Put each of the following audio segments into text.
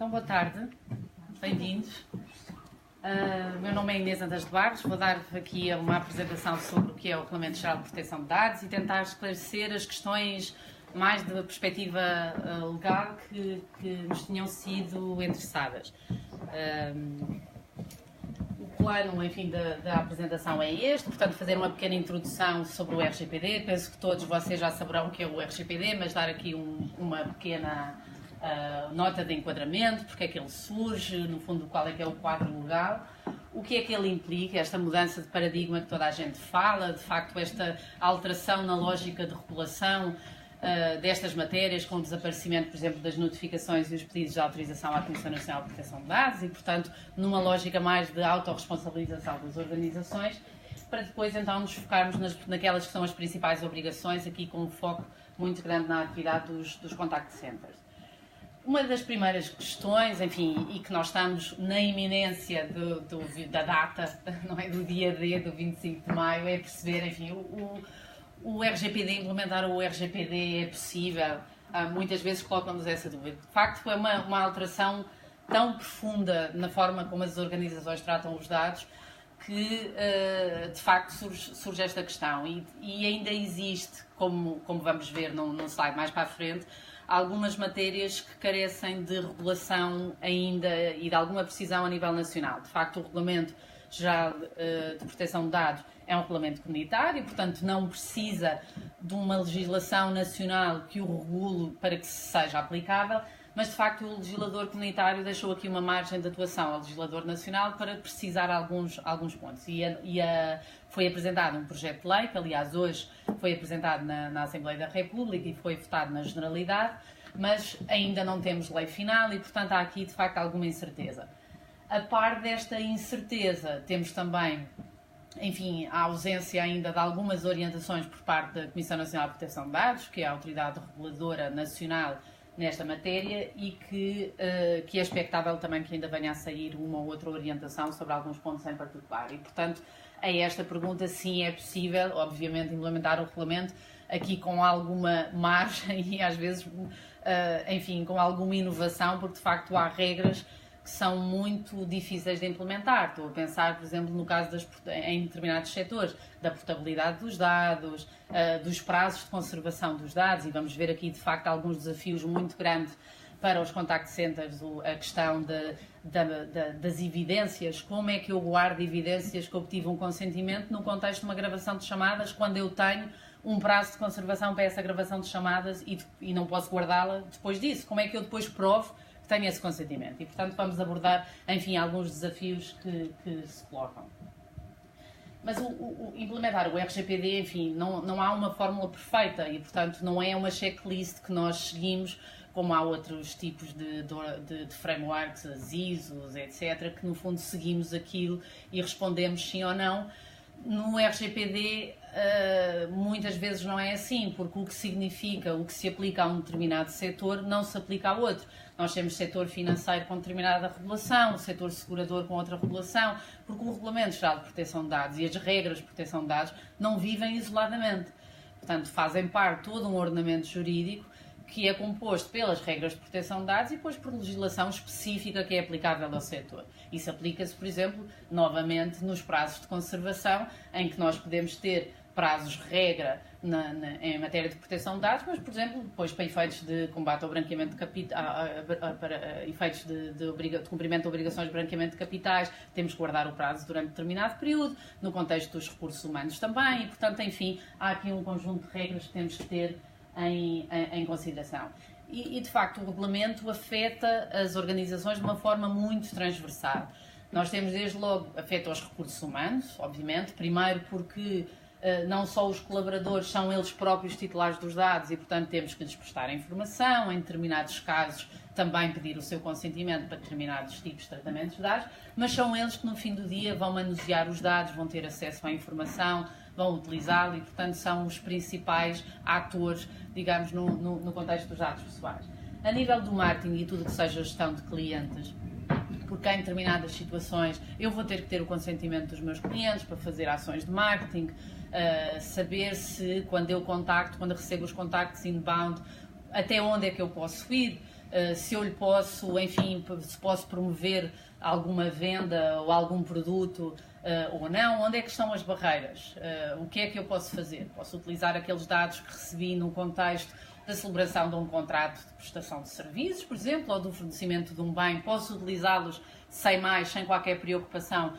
Então, boa tarde, bem-vindos. Meu nome é Inês Andas de Barros, vou dar aqui uma apresentação sobre o que é o Regulamento Geral de Proteção de Dados e tentar esclarecer as questões mais da perspectiva legal que nos tinham sido interessadas. O plano, enfim, da apresentação é este, portanto, fazer uma pequena introdução sobre o RGPD. Penso que todos vocês já saberão o que é o RGPD, mas dar aqui uma pequena nota de enquadramento, porque é que ele surge, no fundo, qual é que é o quadro legal, o que é que ele implica, esta mudança de paradigma que toda a gente fala, de facto, esta alteração na lógica de regulação destas matérias, com o desaparecimento, por exemplo, das notificações e os pedidos de autorização à Comissão Nacional de Proteção de Dados e, portanto, numa lógica mais de autorresponsabilização das organizações, para depois, então, nos focarmos naquelas que são as principais obrigações, aqui com um foco muito grande na atividade dos contact centers. Uma das primeiras questões, enfim, e que nós estamos na iminência da data, não é, do dia D, do 25 de maio, é perceber, enfim, o RGPD, implementar o RGPD é possível? Muitas vezes colocam-nos essa dúvida. De facto, foi uma alteração tão profunda na forma como as organizações tratam os dados que, de facto, surge esta questão. E ainda existe, como vamos ver num slide mais para a frente, algumas matérias que carecem de regulação ainda e de alguma precisão a nível nacional. De facto, o Regulamento Geral de Proteção de Dados é um regulamento comunitário e, portanto, não precisa de uma legislação nacional que o regule para que seja aplicável, mas, de facto, o legislador comunitário deixou aqui uma margem de atuação ao legislador nacional para precisar alguns pontos. Foi apresentado um projeto de lei, que, aliás, hoje foi apresentado na Assembleia da República e foi votado na Generalidade, mas ainda não temos lei final e, portanto, há aqui, de facto, alguma incerteza. A par desta incerteza, temos também, enfim, a ausência ainda de algumas orientações por parte da Comissão Nacional de Proteção de Dados, que é a autoridade reguladora nacional nesta matéria e que é expectável também que ainda venha a sair uma ou outra orientação sobre alguns pontos em particular. E, portanto, a esta pergunta, sim, é possível, obviamente, implementar o regulamento aqui com alguma margem e, às vezes, enfim, com alguma inovação, porque, de facto, há regras que são muito difíceis de implementar. Estou a pensar, por exemplo, no caso em determinados setores, da portabilidade dos dados, dos prazos de conservação dos dados, e vamos ver aqui, de facto, alguns desafios muito grandes para os contact centers, a questão das evidências, como é que eu guardo evidências que obtive um consentimento no contexto de uma gravação de chamadas, quando eu tenho um prazo de conservação para essa gravação de chamadas e não posso guardá-la depois disso. Como é que eu depois provo que tenho esse consentimento? E, portanto, vamos abordar, enfim, alguns desafios que se colocam. Mas implementar o RGPD, enfim, não há uma fórmula perfeita e, portanto, não é uma checklist que nós seguimos, como há outros tipos de frameworks, as ISOs, etc., que, no fundo, seguimos aquilo e respondemos sim ou não. No RGPD, muitas vezes não é assim, porque o que significa, o que se aplica a um determinado setor, não se aplica a outro. Nós temos setor financeiro com determinada regulação, o setor segurador com outra regulação, porque o Regulamento Geral de Proteção de Dados e as regras de proteção de dados não vivem isoladamente. Portanto, fazem parte de todo um ordenamento jurídico que é composto pelas regras de proteção de dados e depois por legislação específica que é aplicável ao setor. Isso aplica-se, por exemplo, novamente nos prazos de conservação, em que nós podemos ter prazos regra em matéria de proteção de dados, mas, por exemplo, depois para efeitos de combate ao branqueamento de capitais, para efeitos de cumprimento de obrigações de branqueamento de capitais, temos que guardar o prazo durante determinado período, no contexto dos recursos humanos também, e, portanto, enfim, há aqui um conjunto de regras que temos que ter em consideração. E, de facto, o regulamento afeta as organizações de uma forma muito transversal. Nós temos, desde logo, afeta os recursos humanos, obviamente, primeiro porque não só os colaboradores são eles próprios titulares dos dados e, portanto, temos que lhes prestar informação, em determinados casos também pedir o seu consentimento para determinados tipos de tratamentos de dados, mas são eles que no fim do dia vão manusear os dados, vão ter acesso à informação, vão utilizá-lo e, portanto, são os principais atores, digamos, no contexto dos dados pessoais. A nível do marketing e tudo que seja gestão de clientes, porque em determinadas situações eu vou ter que ter o consentimento dos meus clientes para fazer ações de marketing, saber se quando eu recebo os contactos inbound, até onde é que eu posso ir, se eu lhe posso, enfim, se posso promover alguma venda ou algum produto ou não, onde é que estão as barreiras? O que é que eu posso fazer? Posso utilizar aqueles dados que recebi no contexto da celebração de um contrato de prestação de serviços, por exemplo, ou do fornecimento de um bem, posso utilizá-los sem qualquer preocupação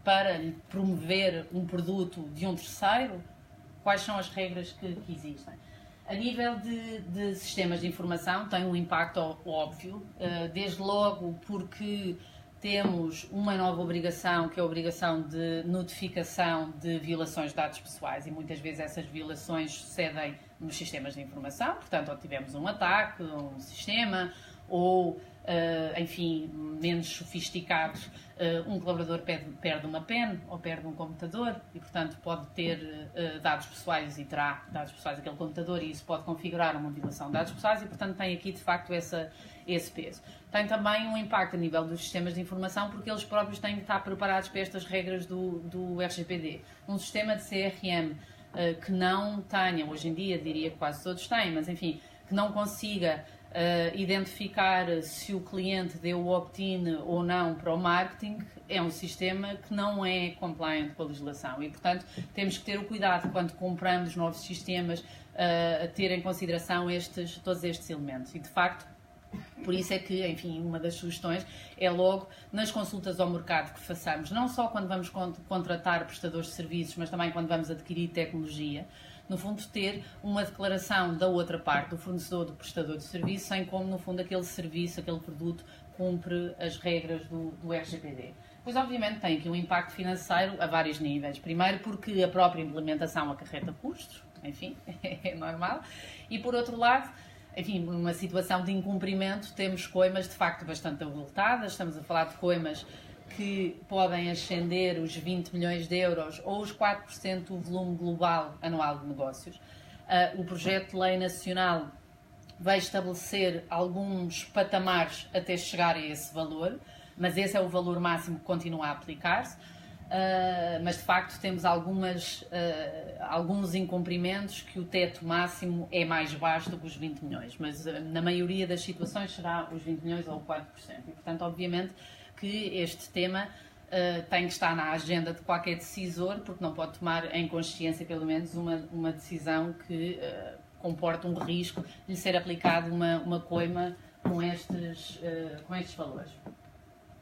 para lhe promover um produto de um terceiro? Quais são as regras que existem? A nível de sistemas de informação tem um impacto óbvio, desde logo porque temos uma nova obrigação, que é a obrigação de notificação de violações de dados pessoais, e muitas vezes essas violações sucedem nos sistemas de informação, portanto, ou tivemos um ataque a um sistema, ou, enfim, menos sofisticados, um colaborador perde uma pen ou perde um computador e, portanto, pode ter dados pessoais e terá dados pessoais daquele computador, e isso pode configurar uma violação de dados pessoais e, portanto, tem aqui, de facto, esse peso. Tem também um impacto a nível dos sistemas de informação, porque eles próprios têm que estar preparados para estas regras do RGPD. Um sistema de CRM que não tenha, hoje em dia diria que quase todos têm, mas enfim, que não consiga identificar se o cliente deu o opt-in ou não para o marketing, é um sistema que não é compliant com a legislação, e portanto temos que ter o cuidado quando compramos novos sistemas a ter em consideração todos estes elementos, e de facto por isso é que, enfim, uma das sugestões é logo nas consultas ao mercado que façamos, não só quando vamos contratar prestadores de serviços, mas também quando vamos adquirir tecnologia, no fundo ter uma declaração da outra parte, do fornecedor, do prestador de serviço, em como, no fundo, aquele serviço, aquele produto cumpre as regras do RGPD. Pois, obviamente, tem aqui um impacto financeiro a vários níveis. Primeiro, porque a própria implementação acarreta custos, enfim, é normal, e por outro lado, enfim, numa situação de incumprimento, temos coimas de facto bastante avultadas. Estamos a falar de coimas que podem ascender os 20 milhões de euros ou os 4% do volume global anual de negócios. O projeto de lei nacional vai estabelecer alguns patamares até chegar a esse valor, mas esse é o valor máximo que continua a aplicar-se. Mas de facto temos alguns incumprimentos que o teto máximo é mais baixo do que os 20 milhões, mas na maioria das situações será os 20 milhões ou 4%. E portanto, obviamente, que este tema tem que estar na agenda de qualquer decisor, porque não pode tomar em consciência, pelo menos, uma decisão que comporta um risco de lhe ser aplicado uma coima com estes valores.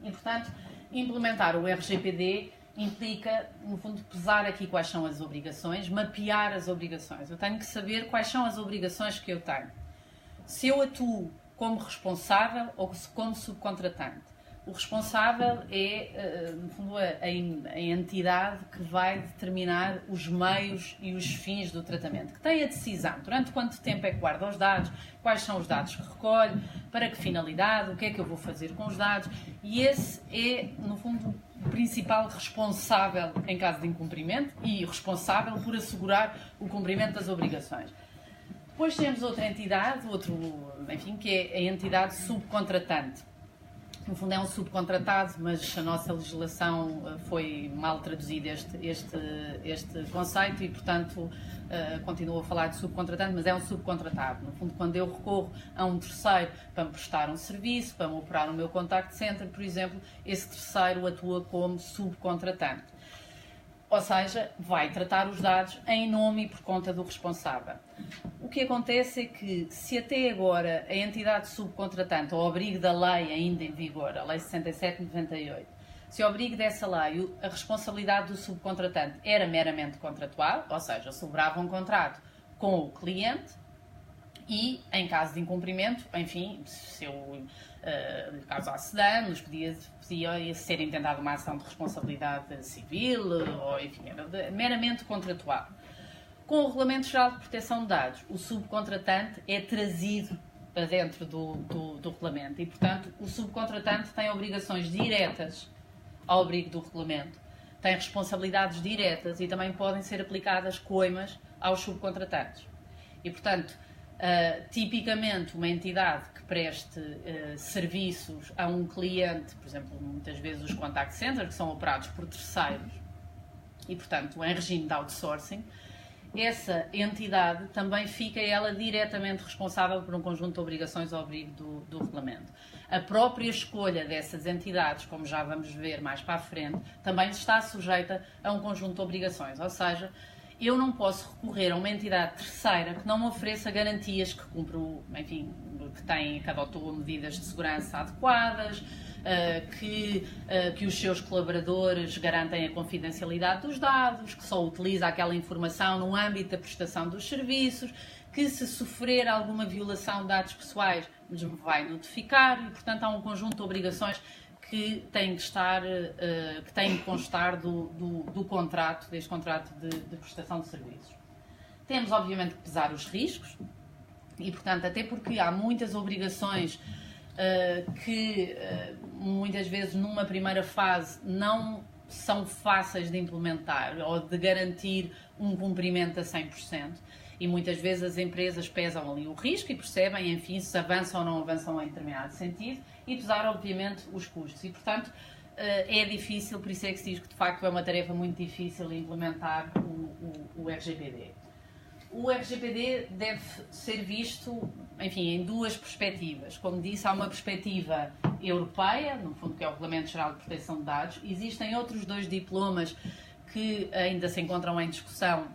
E, portanto, implementar o RGPD implica, no fundo, pesar aqui quais são as obrigações, mapear as obrigações. Eu tenho que saber quais são as obrigações que eu tenho. Se eu atuo como responsável ou como subcontratante. O responsável é, no fundo, a entidade que vai determinar os meios e os fins do tratamento, que tem a decisão durante quanto tempo é que guarda os dados, quais são os dados que recolhe, para que finalidade, o que é que eu vou fazer com os dados, e esse é, no fundo, o principal responsável em caso de incumprimento e responsável por assegurar o cumprimento das obrigações. Depois temos outra entidade, que é a entidade subcontratante. No fundo é um subcontratado, mas a nossa legislação foi mal traduzida este conceito e, portanto, continuo a falar de subcontratante, mas é um subcontratado. No fundo, quando eu recorro a um terceiro para me prestar um serviço, para me operar no meu contact center, por exemplo, esse terceiro atua como subcontratante. Ou seja, vai tratar os dados em nome e por conta do responsável. O que acontece é que, se até agora a entidade subcontratante, ao abrigo da lei ainda em vigor, a Lei 67/98, se ao abrigo dessa lei a responsabilidade do subcontratante era meramente contratual, ou seja, celebrava um contrato com o cliente e, em caso de incumprimento, enfim, se eu lhe causasse danos, podia ser intentada uma ação de responsabilidade civil, ou enfim, era meramente contratual. Com o Regulamento Geral de Proteção de Dados, o subcontratante é trazido para dentro do regulamento e, portanto, o subcontratante tem obrigações diretas ao abrigo do regulamento, tem responsabilidades diretas e também podem ser aplicadas coimas aos subcontratantes. E, portanto, tipicamente uma entidade que preste serviços a um cliente, por exemplo, muitas vezes os contact centers, que são operados por terceiros e, portanto, em regime de outsourcing, essa entidade também fica ela diretamente responsável por um conjunto de obrigações ao abrigo do regulamento. A própria escolha dessas entidades, como já vamos ver mais para a frente, também está sujeita a um conjunto de obrigações, ou seja, eu não posso recorrer a uma entidade terceira que não me ofereça garantias que cumpre, enfim, que adotou medidas de segurança adequadas, que os seus colaboradores garantem a confidencialidade dos dados, que só utiliza aquela informação no âmbito da prestação dos serviços, que se sofrer alguma violação de dados pessoais nos vai notificar e, portanto, há um conjunto de obrigações que têm que constar do contrato, deste contrato de prestação de serviços. Temos, obviamente, que pesar os riscos e, portanto, até porque há muitas obrigações que muitas vezes numa primeira fase não são fáceis de implementar ou de garantir um cumprimento a 100%. E muitas vezes as empresas pesam ali o risco e percebem, enfim, se avançam ou não avançam em determinado sentido e pesar, obviamente, os custos. E, portanto, é difícil, por isso é que se diz que, de facto, é uma tarefa muito difícil implementar o RGPD. O RGPD deve ser visto, enfim, em duas perspectivas. Como disse, há uma perspectiva europeia, no fundo, que é o Regulamento Geral de Proteção de Dados. Existem outros dois diplomas que ainda se encontram em discussão,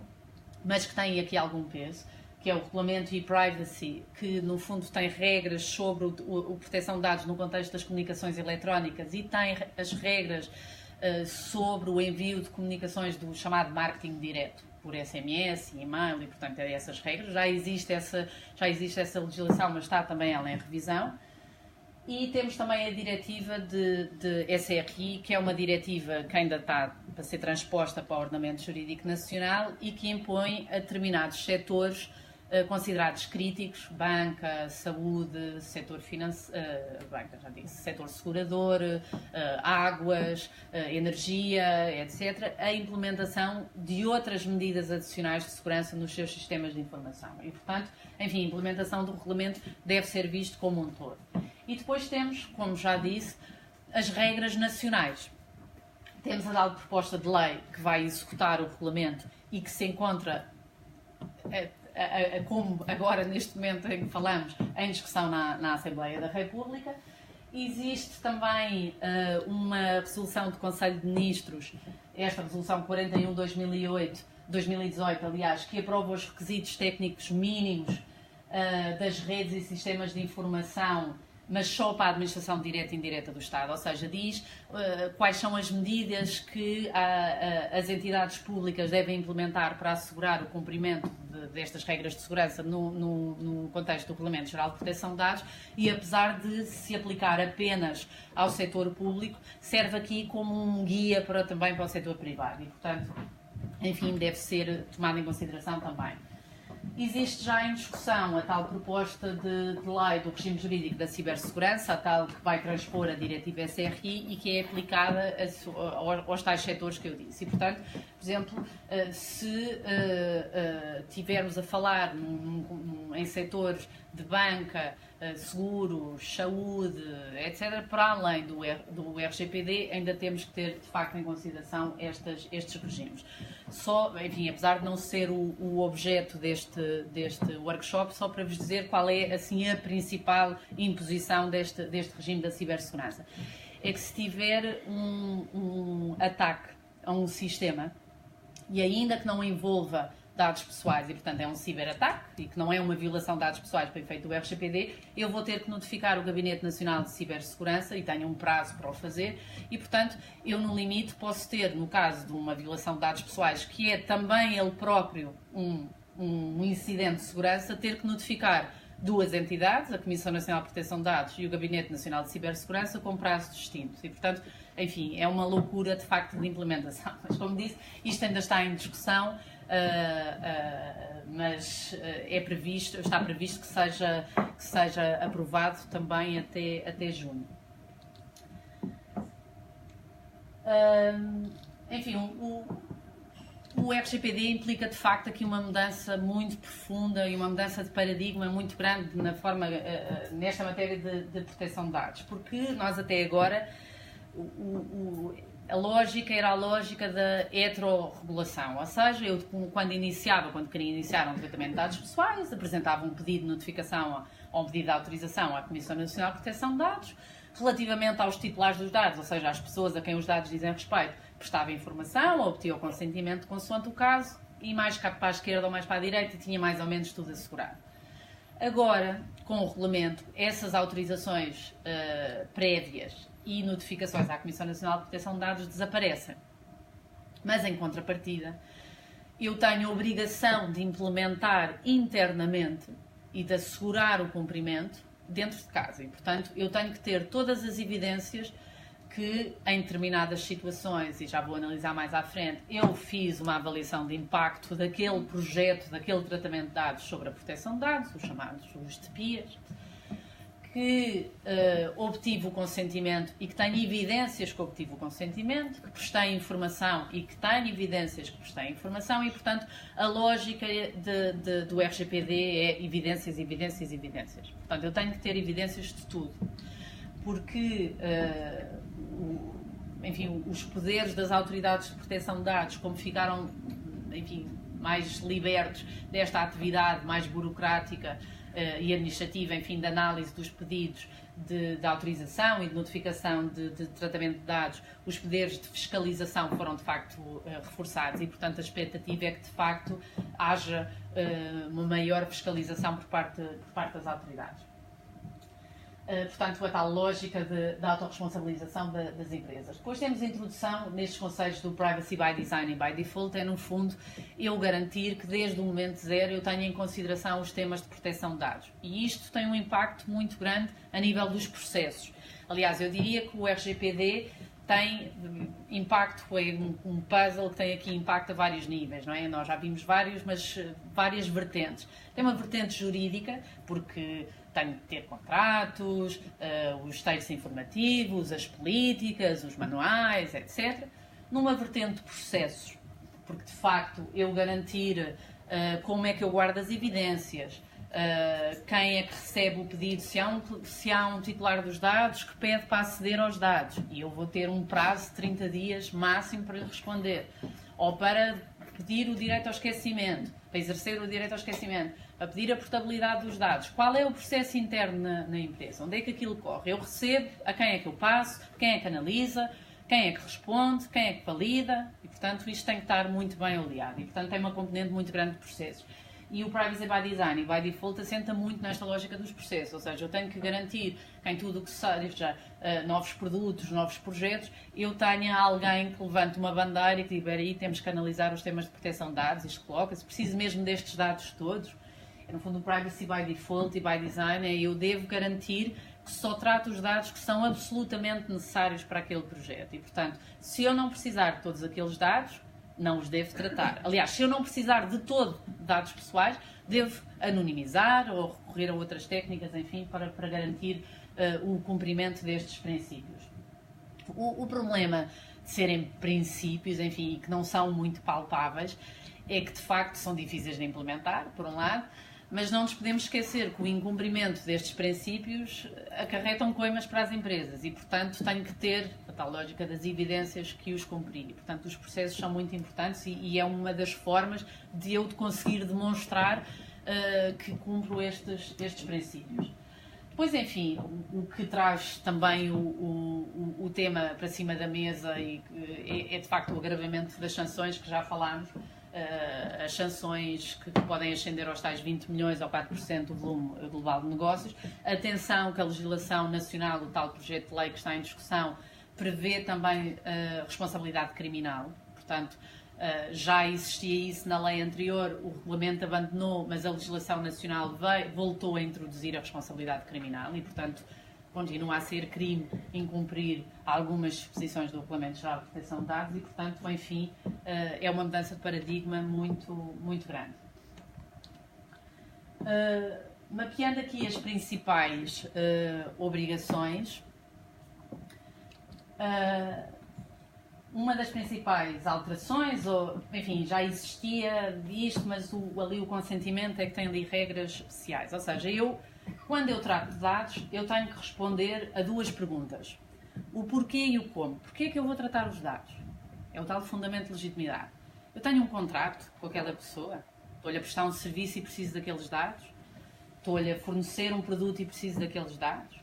mas que têm aqui algum peso, que é o Regulamento e-Privacy, que no fundo tem regras sobre a proteção de dados no contexto das comunicações eletrónicas e tem as regras sobre o envio de comunicações do chamado marketing direto, por SMS e e-mail, e portanto é essas regras. Já existe essa legislação, mas está também ela em revisão. E temos também a diretiva de SRI, que é uma diretiva que ainda está para ser transposta para o ordenamento jurídico nacional e que impõe a determinados setores considerados críticos, banca, saúde, setor setor segurador, águas, energia, etc., a implementação de outras medidas adicionais de segurança nos seus sistemas de informação. E, portanto, enfim, a implementação do regulamento deve ser visto como um todo. E depois temos, como já disse, as regras nacionais. Temos a tal proposta de lei que vai executar o regulamento e que se encontra, como agora neste momento em que falamos, em discussão na Assembleia da República. Existe também uma resolução do Conselho de Ministros, esta resolução 41/2018, aliás, que aprova os requisitos técnicos mínimos das redes e sistemas de informação, mas só para a administração direta e indireta do Estado, ou seja, diz quais são as medidas que as entidades públicas devem implementar para assegurar o cumprimento destas regras de segurança no contexto do Regulamento Geral de Proteção de Dados e, apesar de se aplicar apenas ao setor público, serve aqui como um guia também para o setor privado e, portanto, enfim, deve ser tomado em consideração também. Existe já em discussão a tal proposta de lei do regime jurídico da cibersegurança, a tal que vai transpor a diretiva SRI e que é aplicada aos tais setores que eu disse. E, portanto, por exemplo, se tivermos a falar em setores de banca, seguros, saúde, etc., para além do RGPD, ainda temos que ter, de facto, em consideração estes regimes. Enfim, apesar de não ser o objeto deste workshop, só para vos dizer qual é, assim, a principal imposição deste regime da cibersegurança. É que se tiver um ataque a um sistema, e ainda que não envolva dados pessoais, e portanto é um ciberataque, e que não é uma violação de dados pessoais para efeito do RGPD, eu vou ter que notificar o Gabinete Nacional de Cibersegurança, e tenho um prazo para o fazer, e portanto eu no limite posso ter, no caso de uma violação de dados pessoais, que é também ele próprio um incidente de segurança, ter que notificar duas entidades, a Comissão Nacional de Proteção de Dados e o Gabinete Nacional de Cibersegurança, com prazos distintos. E, portanto, enfim, é uma loucura, de facto, de implementação. Mas, como disse, isto ainda está em discussão, mas está previsto que seja aprovado também até junho. Enfim, o RGPD implica, de facto, aqui uma mudança muito profunda e uma mudança de paradigma muito grande nesta matéria de proteção de dados, porque nós até agora a lógica era a lógica da heterorregulação, ou seja, eu quando queria iniciar um tratamento de dados pessoais, apresentava um pedido de notificação ou um pedido de autorização à Comissão Nacional de Proteção de Dados, relativamente aos titulares dos dados, ou seja, às pessoas a quem os dados dizem respeito, prestava informação ou obtinha o consentimento consoante o caso, e mais cá para a esquerda ou mais para a direita, e tinha mais ou menos tudo assegurado. Agora, com o regulamento, essas autorizações prévias e notificações à Comissão Nacional de Proteção de Dados desaparecem. Mas, em contrapartida, eu tenho a obrigação de implementar internamente e de assegurar o cumprimento dentro de casa. E, portanto, eu tenho que ter todas as evidências que, em determinadas situações, e já vou analisar mais à frente, eu fiz uma avaliação de impacto daquele projeto, daquele tratamento de dados sobre a proteção de dados, os chamados os TPIAs, que obtive o consentimento e que tenho evidências que obtive o consentimento, que prestei informação e que tenho evidências que prestei informação e, portanto, a lógica do RGPD é evidências, evidências, evidências. Portanto, eu tenho que ter evidências de tudo, porque, enfim, os poderes das autoridades de proteção de dados, como ficaram, enfim, mais libertos desta atividade mais burocrática e administrativa, enfim, de análise dos pedidos de autorização e de notificação de tratamento de dados, os poderes de fiscalização foram de facto reforçados e, portanto, a expectativa é que de facto haja uma maior fiscalização por parte das autoridades. Portanto, a tal lógica da autorresponsabilização das empresas. Depois temos a introdução nestes conceitos do Privacy by Design e by Default, é no fundo eu garantir que desde o momento zero eu tenha em consideração os temas de proteção de dados. E isto tem um impacto muito grande a nível dos processos. Aliás, eu diria que o RGPD tem impacto, é um puzzle que tem aqui impacto a vários níveis, não é? Nós já vimos vários, mas várias vertentes. Tem uma vertente jurídica, porque tenho de ter contratos, os textos informativos, as políticas, os manuais, etc. Numa vertente de processos, porque de facto eu garantir como é que eu guardo as evidências, quem é que recebe o pedido, se há um titular dos dados que pede para aceder aos dados e eu vou ter um prazo de 30 dias máximo para lhe responder, ou para pedir o direito ao esquecimento, para exercer o direito ao esquecimento, a pedir a portabilidade dos dados. Qual é o processo interno na empresa? Onde é que aquilo corre? Eu recebo, a quem é que eu passo, quem é que analisa, quem é que responde, quem é que valida, e portanto isto tem que estar muito bem oleado, e portanto tem uma componente muito grande de processos. E o Privacy by Design e by Default assenta muito nesta lógica dos processos, ou seja, eu tenho que garantir que em tudo o que seja novos produtos, novos projetos, eu tenha alguém que levante uma bandeira e que diga, aí temos que analisar os temas de proteção de dados, isto coloca-se, preciso mesmo destes dados todos. No fundo, o Privacy by Default e by Design é eu devo garantir que só trato os dados que são absolutamente necessários para aquele projeto. E, portanto, se eu não precisar de todos aqueles dados, não os devo tratar. Aliás, se eu não precisar de todo de dados pessoais, devo anonimizar ou recorrer a outras técnicas, enfim, para garantir o cumprimento destes princípios. O problema de serem princípios, enfim, e que não são muito palpáveis, é que de facto são difíceis de implementar, por um lado, mas não nos podemos esquecer que o incumprimento destes princípios acarretam coimas para as empresas e, portanto, tenho que ter a tal lógica das evidências que os cumprir. E, portanto, os processos são muito importantes e é uma das formas de eu conseguir demonstrar que cumpro estes princípios. Depois, enfim, o que traz também o tema para cima da mesa e é de facto o agravamento das sanções que já falámos. As sanções que podem ascender aos tais 20 milhões ou 4% do volume global de negócios. Atenção que a legislação nacional, o tal projeto de lei que está em discussão, prevê também responsabilidade criminal. Portanto, já existia isso na lei anterior, o regulamento abandonou, mas a legislação nacional voltou a introduzir a responsabilidade criminal e, portanto, continua a ser crime incumprir algumas disposições do Regulamento Geral de Proteção de Dados e, portanto, enfim, é uma mudança de paradigma muito, muito grande. Mapeando aqui as principais obrigações, uma das principais alterações, enfim, já existia isto, mas ali o consentimento é que tem ali regras especiais, ou seja, quando eu trato de dados, eu tenho que responder a duas perguntas. o porquê e o como. Porquê é que eu vou tratar os dados? É o tal fundamento de legitimidade. Eu tenho um contrato com aquela pessoa, estou-lhe a prestar um serviço e preciso daqueles dados, estou-lhe a fornecer um produto e preciso daqueles dados,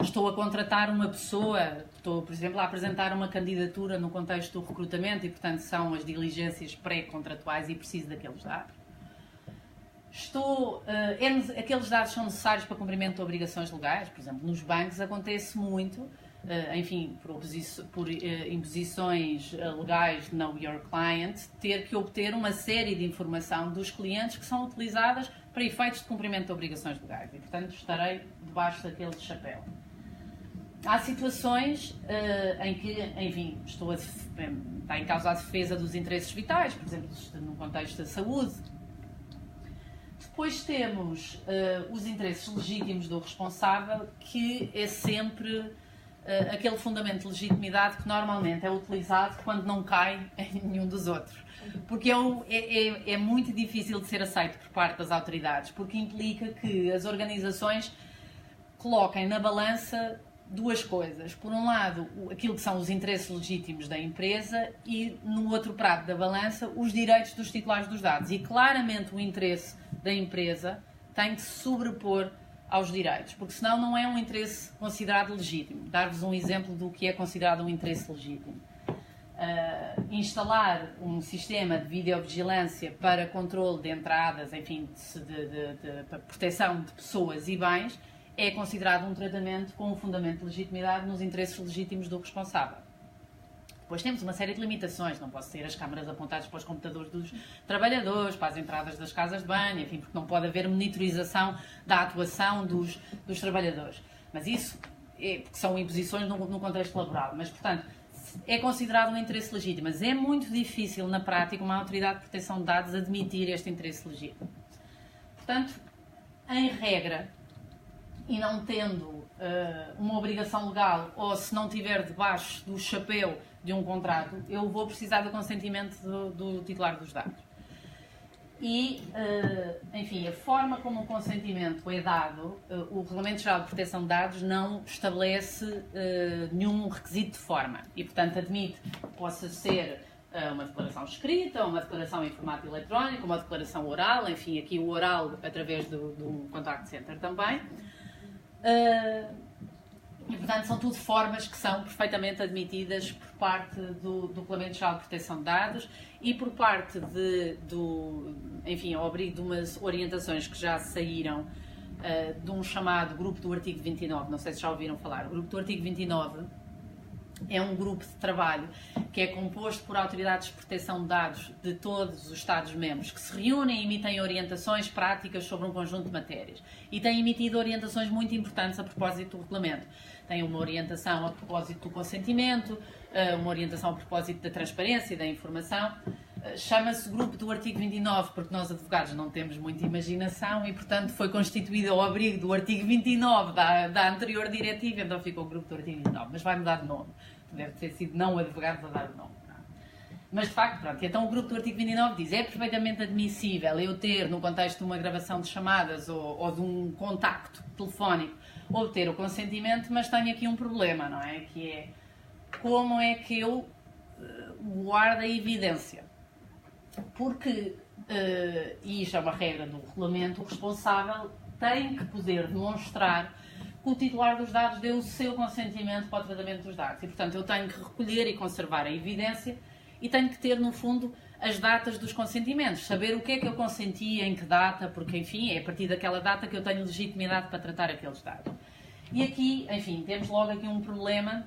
estou a contratar uma pessoa, estou, por exemplo, a apresentar uma candidatura no contexto do recrutamento e, portanto, são as diligências pré-contratuais e preciso daqueles dados. Aqueles dados são necessários para cumprimento de obrigações legais, por exemplo, nos bancos acontece muito, enfim, por imposições legais de Know Your Client, ter que obter uma série de informação dos clientes que são utilizadas para efeitos de cumprimento de obrigações legais e, portanto, estarei debaixo daquele chapéu. Há situações em que, enfim, está em causa a defesa dos interesses vitais, por exemplo, no contexto da saúde. Depois temos os interesses legítimos do responsável, que é sempre aquele fundamento de legitimidade que normalmente é utilizado quando não cai em nenhum dos outros. Porque é muito difícil de ser aceito por parte das autoridades, porque implica que as organizações coloquem na balança duas coisas. Por um lado, aquilo que são os interesses legítimos da empresa e, no outro prato da balança, os direitos dos titulares dos dados. E, claramente, o interesse da empresa tem que se sobrepor aos direitos, porque senão não é um interesse considerado legítimo. Dar-vos um exemplo do que é considerado um interesse legítimo. Instalar um sistema de videovigilância para controle de entradas, enfim, para proteção de pessoas e bens, é considerado um tratamento com um fundamento de legitimidade nos interesses legítimos do responsável. Depois temos uma série de limitações, não posso ter as câmaras apontadas para os computadores dos trabalhadores, para as entradas das casas de banho, enfim, porque não pode haver monitorização da atuação dos trabalhadores. Mas isso porque são imposições no contexto laboral. Mas, portanto, é considerado um interesse legítimo. Mas é muito difícil, na prática, uma autoridade de proteção de dados admitir este interesse legítimo. Portanto, em regra, e não tendo uma obrigação legal, ou se não tiver debaixo do chapéu de um contrato, eu vou precisar do consentimento do titular dos dados. E, enfim, a forma como o consentimento é dado, o Regulamento Geral de Proteção de Dados não estabelece nenhum requisito de forma e, portanto, admite que possa ser uma declaração escrita, uma declaração em formato eletrónico, uma declaração oral, enfim, aqui o oral através do contact center também. E, portanto, são tudo formas que são perfeitamente admitidas por parte do Regulamento Geral de Proteção de Dados e por parte enfim, ao abrigo de umas orientações que já saíram de um chamado Grupo do Artigo 29, não sei se já ouviram falar. O Grupo do Artigo 29 é um grupo de trabalho que é composto por autoridades de proteção de dados de todos os Estados-membros que se reúnem e emitem orientações práticas sobre um conjunto de matérias. E tem emitido orientações muito importantes a propósito do regulamento. Tem uma orientação a propósito do consentimento, uma orientação a propósito da transparência e da informação. Chama-se Grupo do Artigo 29 porque nós, advogados, não temos muita imaginação e, portanto, foi constituído ao abrigo do Artigo 29 da anterior diretiva, então ficou o Grupo do Artigo 29, mas vai mudar de nome. Deve ter sido não advogados a dar o nome. Mas, de facto, pronto, então o Grupo do Artigo 29 diz é perfeitamente admissível eu ter, no contexto de uma gravação de chamadas ou de um contacto telefónico, obter o consentimento, mas tenho aqui um problema, não é? Que é como é que eu guardo a evidência. Porque, e isto é uma regra do regulamento, o responsável tem que poder demonstrar que o titular dos dados deu o seu consentimento para o tratamento dos dados. E, portanto, eu tenho que recolher e conservar a evidência e tenho que ter, no fundo, as datas dos consentimentos. Saber o que é que eu consenti, em que data, porque, enfim, é a partir daquela data que eu tenho legitimidade para tratar aqueles dados. E aqui, enfim, temos logo aqui um problema.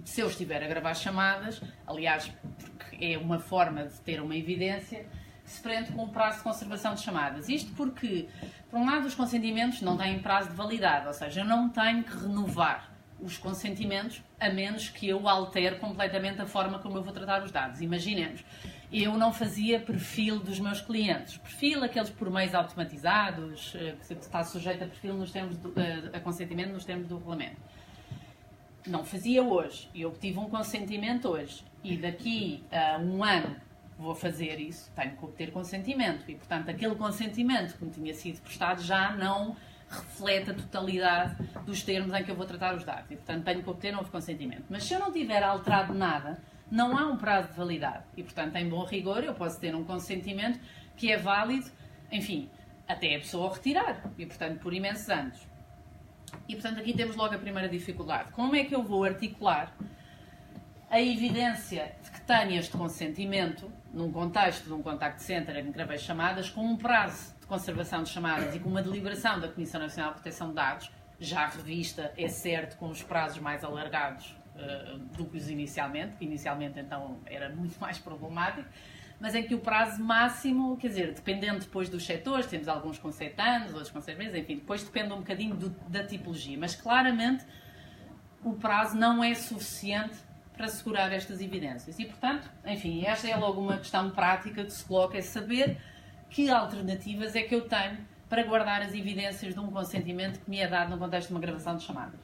Se eu estiver a gravar chamadas, aliás, porque é uma forma de ter uma evidência, se prende com o prazo de conservação de chamadas. Isto porque, por um lado, os consentimentos não têm prazo de validade, ou seja, eu não tenho que renovar os consentimentos a menos que eu altere completamente a forma como eu vou tratar os dados. Imaginemos, eu não fazia perfil dos meus clientes. Perfil, aqueles por meios automatizados, que está sujeito a perfil nos termos a consentimento nos termos do regulamento. Não fazia hoje, e obtive um consentimento hoje, e daqui a um ano vou fazer isso, tenho que obter consentimento, e portanto aquele consentimento que me tinha sido prestado já não reflete a totalidade dos termos em que eu vou tratar os dados. E, portanto, tenho que obter novo consentimento. Mas se eu não tiver alterado nada, não há um prazo de validade. E, portanto, em bom rigor, eu posso ter um consentimento que é válido, enfim, até a pessoa o retirar. E, portanto, por imensos anos. E, portanto, aqui temos logo a primeira dificuldade. Como é que eu vou articular a evidência de que tenho este consentimento, num contexto de um contact center em que gravei chamadas, com um prazo de conservação de chamadas e com uma deliberação da Comissão Nacional de Proteção de Dados, já revista, é certo, com os prazos mais alargados do que os inicialmente, que inicialmente então era muito mais problemático, mas em que o prazo máximo, quer dizer, dependendo depois dos setores, temos alguns com 7 anos, outros com 6 meses, enfim, depois depende um bocadinho da tipologia, mas claramente o prazo não é suficiente para assegurar estas evidências. E, portanto, enfim, esta é logo uma questão prática que se coloca, é saber que alternativas é que eu tenho para guardar as evidências de um consentimento que me é dado no contexto de uma gravação de chamadas.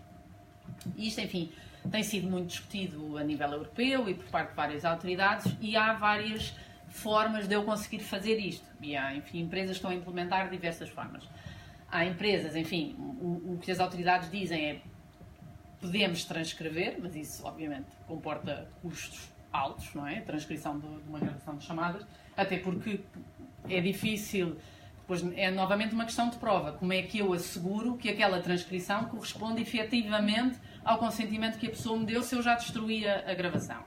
E isto, enfim, tem sido muito discutido a nível europeu e por parte de várias autoridades e há várias formas de eu conseguir fazer isto. E há, enfim, empresas que estão a implementar diversas formas. Há empresas, enfim, o que as autoridades dizem é podemos transcrever, mas isso, obviamente, comporta custos altos, não é? A transcrição de uma gravação de chamadas, até porque é difícil, depois é novamente uma questão de prova. Como é que eu asseguro que aquela transcrição corresponde efetivamente ao consentimento que a pessoa me deu se eu já destruí a gravação?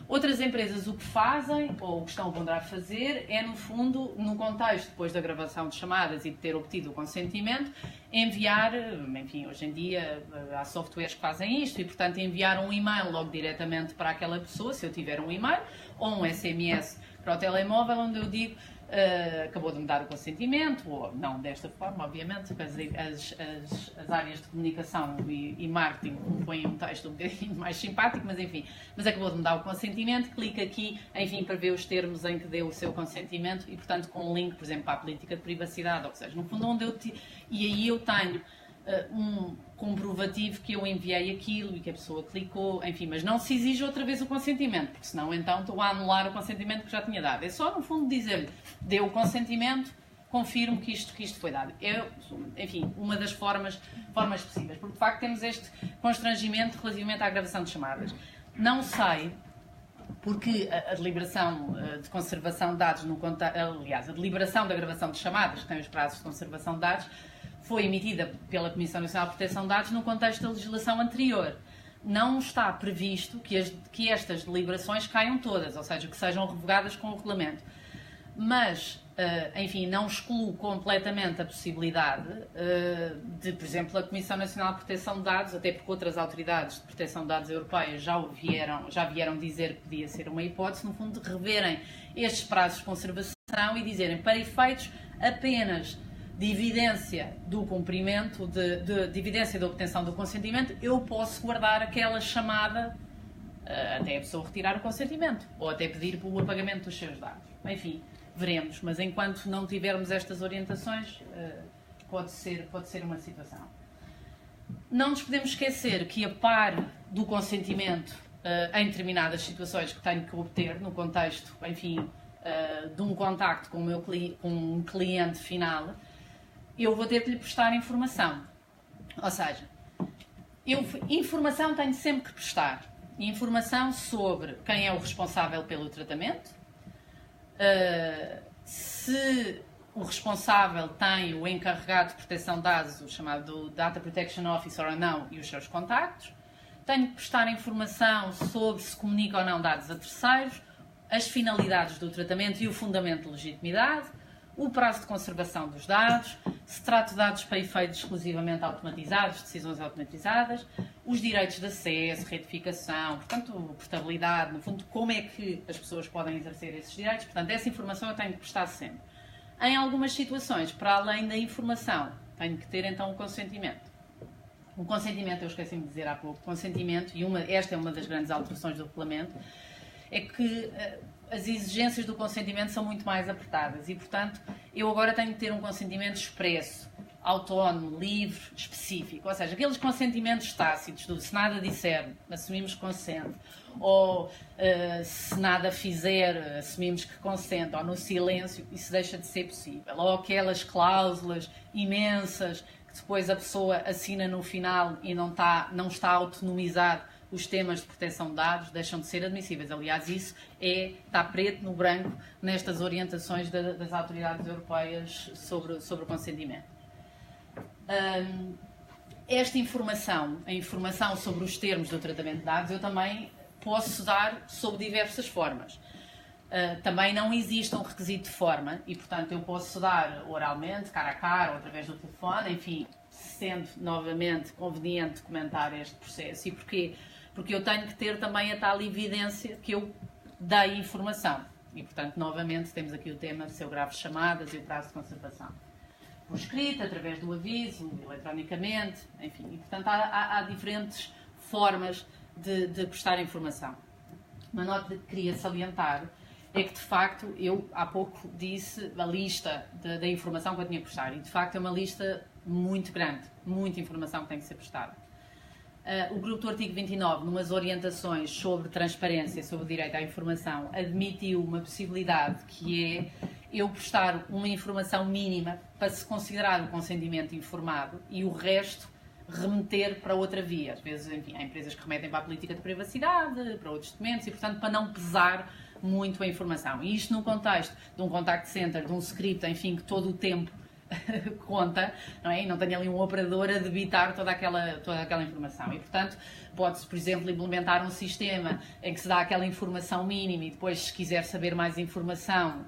Outras empresas o que fazem, ou o que estão a ponderar fazer, é no fundo, no contexto depois da gravação de chamadas e de ter obtido o consentimento, enviar, enfim, hoje em dia há softwares que fazem isto e, portanto, enviar um e-mail logo diretamente para aquela pessoa, se eu tiver um e-mail, ou um SMS para o telemóvel, onde eu digo acabou de me dar o consentimento, ou não desta forma, obviamente, porque as áreas de comunicação e marketing põem um texto um bocadinho mais simpático, mas enfim, mas acabou de me dar o consentimento, clica aqui, enfim, para ver os termos em que deu o seu consentimento e, portanto, com um link, por exemplo, para a política de privacidade, ou seja, no fundo, e aí eu tenho um comprovativo que eu enviei aquilo e que a pessoa clicou, enfim, mas não se exige outra vez o consentimento, porque senão então estou a anular o consentimento que já tinha dado. É só, no fundo, dizer-lhe, deu o consentimento, confirmo que isto foi dado. É, enfim, uma das formas possíveis, porque de facto temos este constrangimento relativamente à gravação de chamadas. Não sei, porque a deliberação de conservação de dados, aliás, a deliberação da gravação de chamadas, que tem os prazos de conservação de dados, foi emitida pela Comissão Nacional de Proteção de Dados no contexto da legislação anterior. Não está previsto que estas deliberações caiam todas, ou seja, que sejam revogadas com o regulamento. Mas, enfim, não excluo completamente a possibilidade de, por exemplo, a Comissão Nacional de Proteção de Dados, até porque outras autoridades de proteção de dados europeias já vieram dizer que podia ser uma hipótese, no fundo, de reverem estes prazos de conservação e dizerem, para efeitos apenas de evidência do cumprimento, de evidência da obtenção do consentimento, eu posso guardar aquela chamada até a pessoa retirar o consentimento, ou até pedir o apagamento dos seus dados. Enfim, veremos, mas enquanto não tivermos estas orientações, pode ser uma situação. Não nos podemos esquecer que, a par do consentimento em determinadas situações que tenho que obter, no contexto, enfim, de um contacto com um cliente final, eu vou ter que lhe prestar informação. Ou seja, informação tenho sempre que prestar. Informação sobre quem é o responsável pelo tratamento, se o responsável tem o encarregado de proteção de dados, o chamado Data Protection Officer ou não, e os seus contactos. Tenho que prestar informação sobre se comunica ou não dados a terceiros, as finalidades do tratamento e o fundamento de legitimidade, o prazo de conservação dos dados, se trata de dados para efeitos exclusivamente automatizados, decisões automatizadas, os direitos de acesso, retificação, portanto, portabilidade, no fundo, como é que as pessoas podem exercer esses direitos. Portanto, essa informação eu tenho que prestar sempre. Em algumas situações, para além da informação, tenho que ter então o consentimento. O consentimento, eu esqueci-me de dizer há pouco, consentimento, e esta é uma das grandes alterações do regulamento, é que as exigências do consentimento são muito mais apertadas e, portanto, eu agora tenho que ter um consentimento expresso autónomo, livre, específico. Ou seja, aqueles consentimentos tácitos do se nada disser, assumimos que consente, ou se nada fizer, assumimos que consente, ou no silêncio, isso deixa de ser possível. Ou aquelas cláusulas imensas que depois a pessoa assina no final e não está a autonomizar os temas de proteção de dados, deixam de ser admissíveis. Aliás, isso está preto no branco nestas orientações das autoridades europeias sobre o consentimento. Esta informação, a informação sobre os termos do tratamento de dados, eu também posso dar sob diversas formas. Também não existe um requisito de forma e, portanto, eu posso dar oralmente, cara a cara, ou através do telefone, enfim, sendo novamente conveniente documentar este processo. E porquê? Porque eu tenho que ter também a tal evidência que eu dei informação. E, portanto, novamente, temos aqui o tema de se eu gravo chamadas e o prazo de conservação. Por escrito, através do aviso, eletronicamente, enfim. E, portanto, há diferentes formas de prestar informação. Uma nota que queria salientar é que, de facto, eu há pouco disse a lista da informação que eu tinha que prestar. E, de facto, é uma lista muito grande. Muita informação que tem que ser prestada. O grupo do artigo 29, numas orientações sobre transparência, sobre o direito à informação, admitiu uma possibilidade que é eu prestar uma informação mínima para se considerar o consentimento informado e o resto remeter para outra via. Às vezes, enfim, há empresas que remetem para a política de privacidade, para outros documentos e, portanto, para não pesar muito a informação. E isto no contexto de um contact center, de um script, enfim, que todo o tempo conta, não é? E não tenho ali um operador a debitar toda aquela informação. E, portanto, pode-se, por exemplo, implementar um sistema em que se dá aquela informação mínima e depois, se quiser saber mais informação,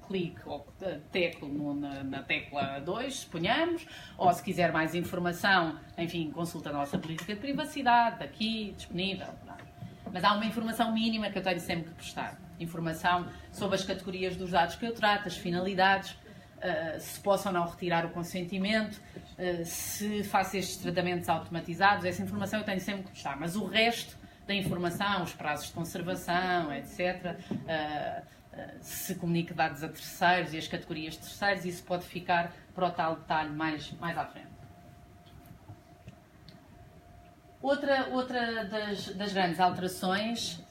clique ou teclo na tecla 2, suponhamos, ou se quiser mais informação, enfim, consulta a nossa política de privacidade, aqui, disponível. Mas há uma informação mínima que eu tenho sempre que prestar. Informação sobre as categorias dos dados que eu trato, as finalidades, se posso ou não retirar o consentimento, se faço estes tratamentos automatizados, essa informação eu tenho sempre que prestar. Mas o resto da informação, os prazos de conservação, etc., se comunica dados a terceiros e as categorias de terceiros, isso pode ficar para o tal detalhe mais à frente. Outra das grandes alterações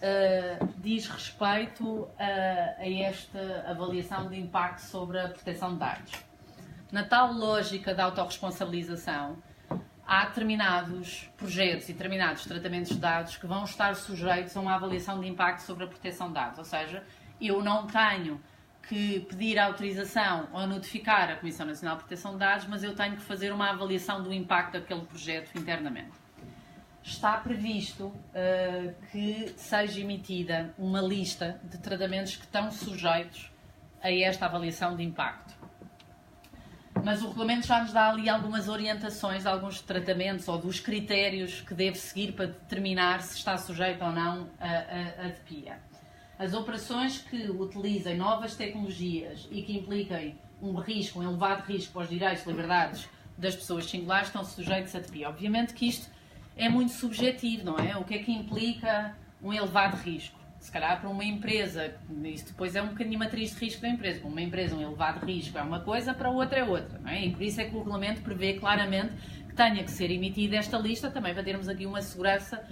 diz respeito a esta avaliação de impacto sobre a proteção de dados. Na tal lógica da autorresponsabilização, há determinados projetos e determinados tratamentos de dados que vão estar sujeitos a uma avaliação de impacto sobre a proteção de dados. Ou seja, eu não tenho que pedir autorização ou notificar a Comissão Nacional de Proteção de Dados, mas eu tenho que fazer uma avaliação do impacto daquele projeto internamente. Está previsto que seja emitida uma lista de tratamentos que estão sujeitos a esta avaliação de impacto. Mas o regulamento já nos dá ali algumas orientações de alguns tratamentos ou dos critérios que deve seguir para determinar se está sujeito ou não a DPIA. As operações que utilizem novas tecnologias e que impliquem um elevado risco para os direitos e liberdades das pessoas singulares estão sujeitos a DPIA. Obviamente que isto é muito subjetivo, não é? O que é que implica um elevado risco? Se calhar para uma empresa, isso depois é um bocadinho a matriz de risco da empresa. Para uma empresa um elevado risco é uma coisa, para outra é outra, não é? E por isso é que o regulamento prevê claramente que tenha que ser emitida esta lista, também para termos aqui uma segurança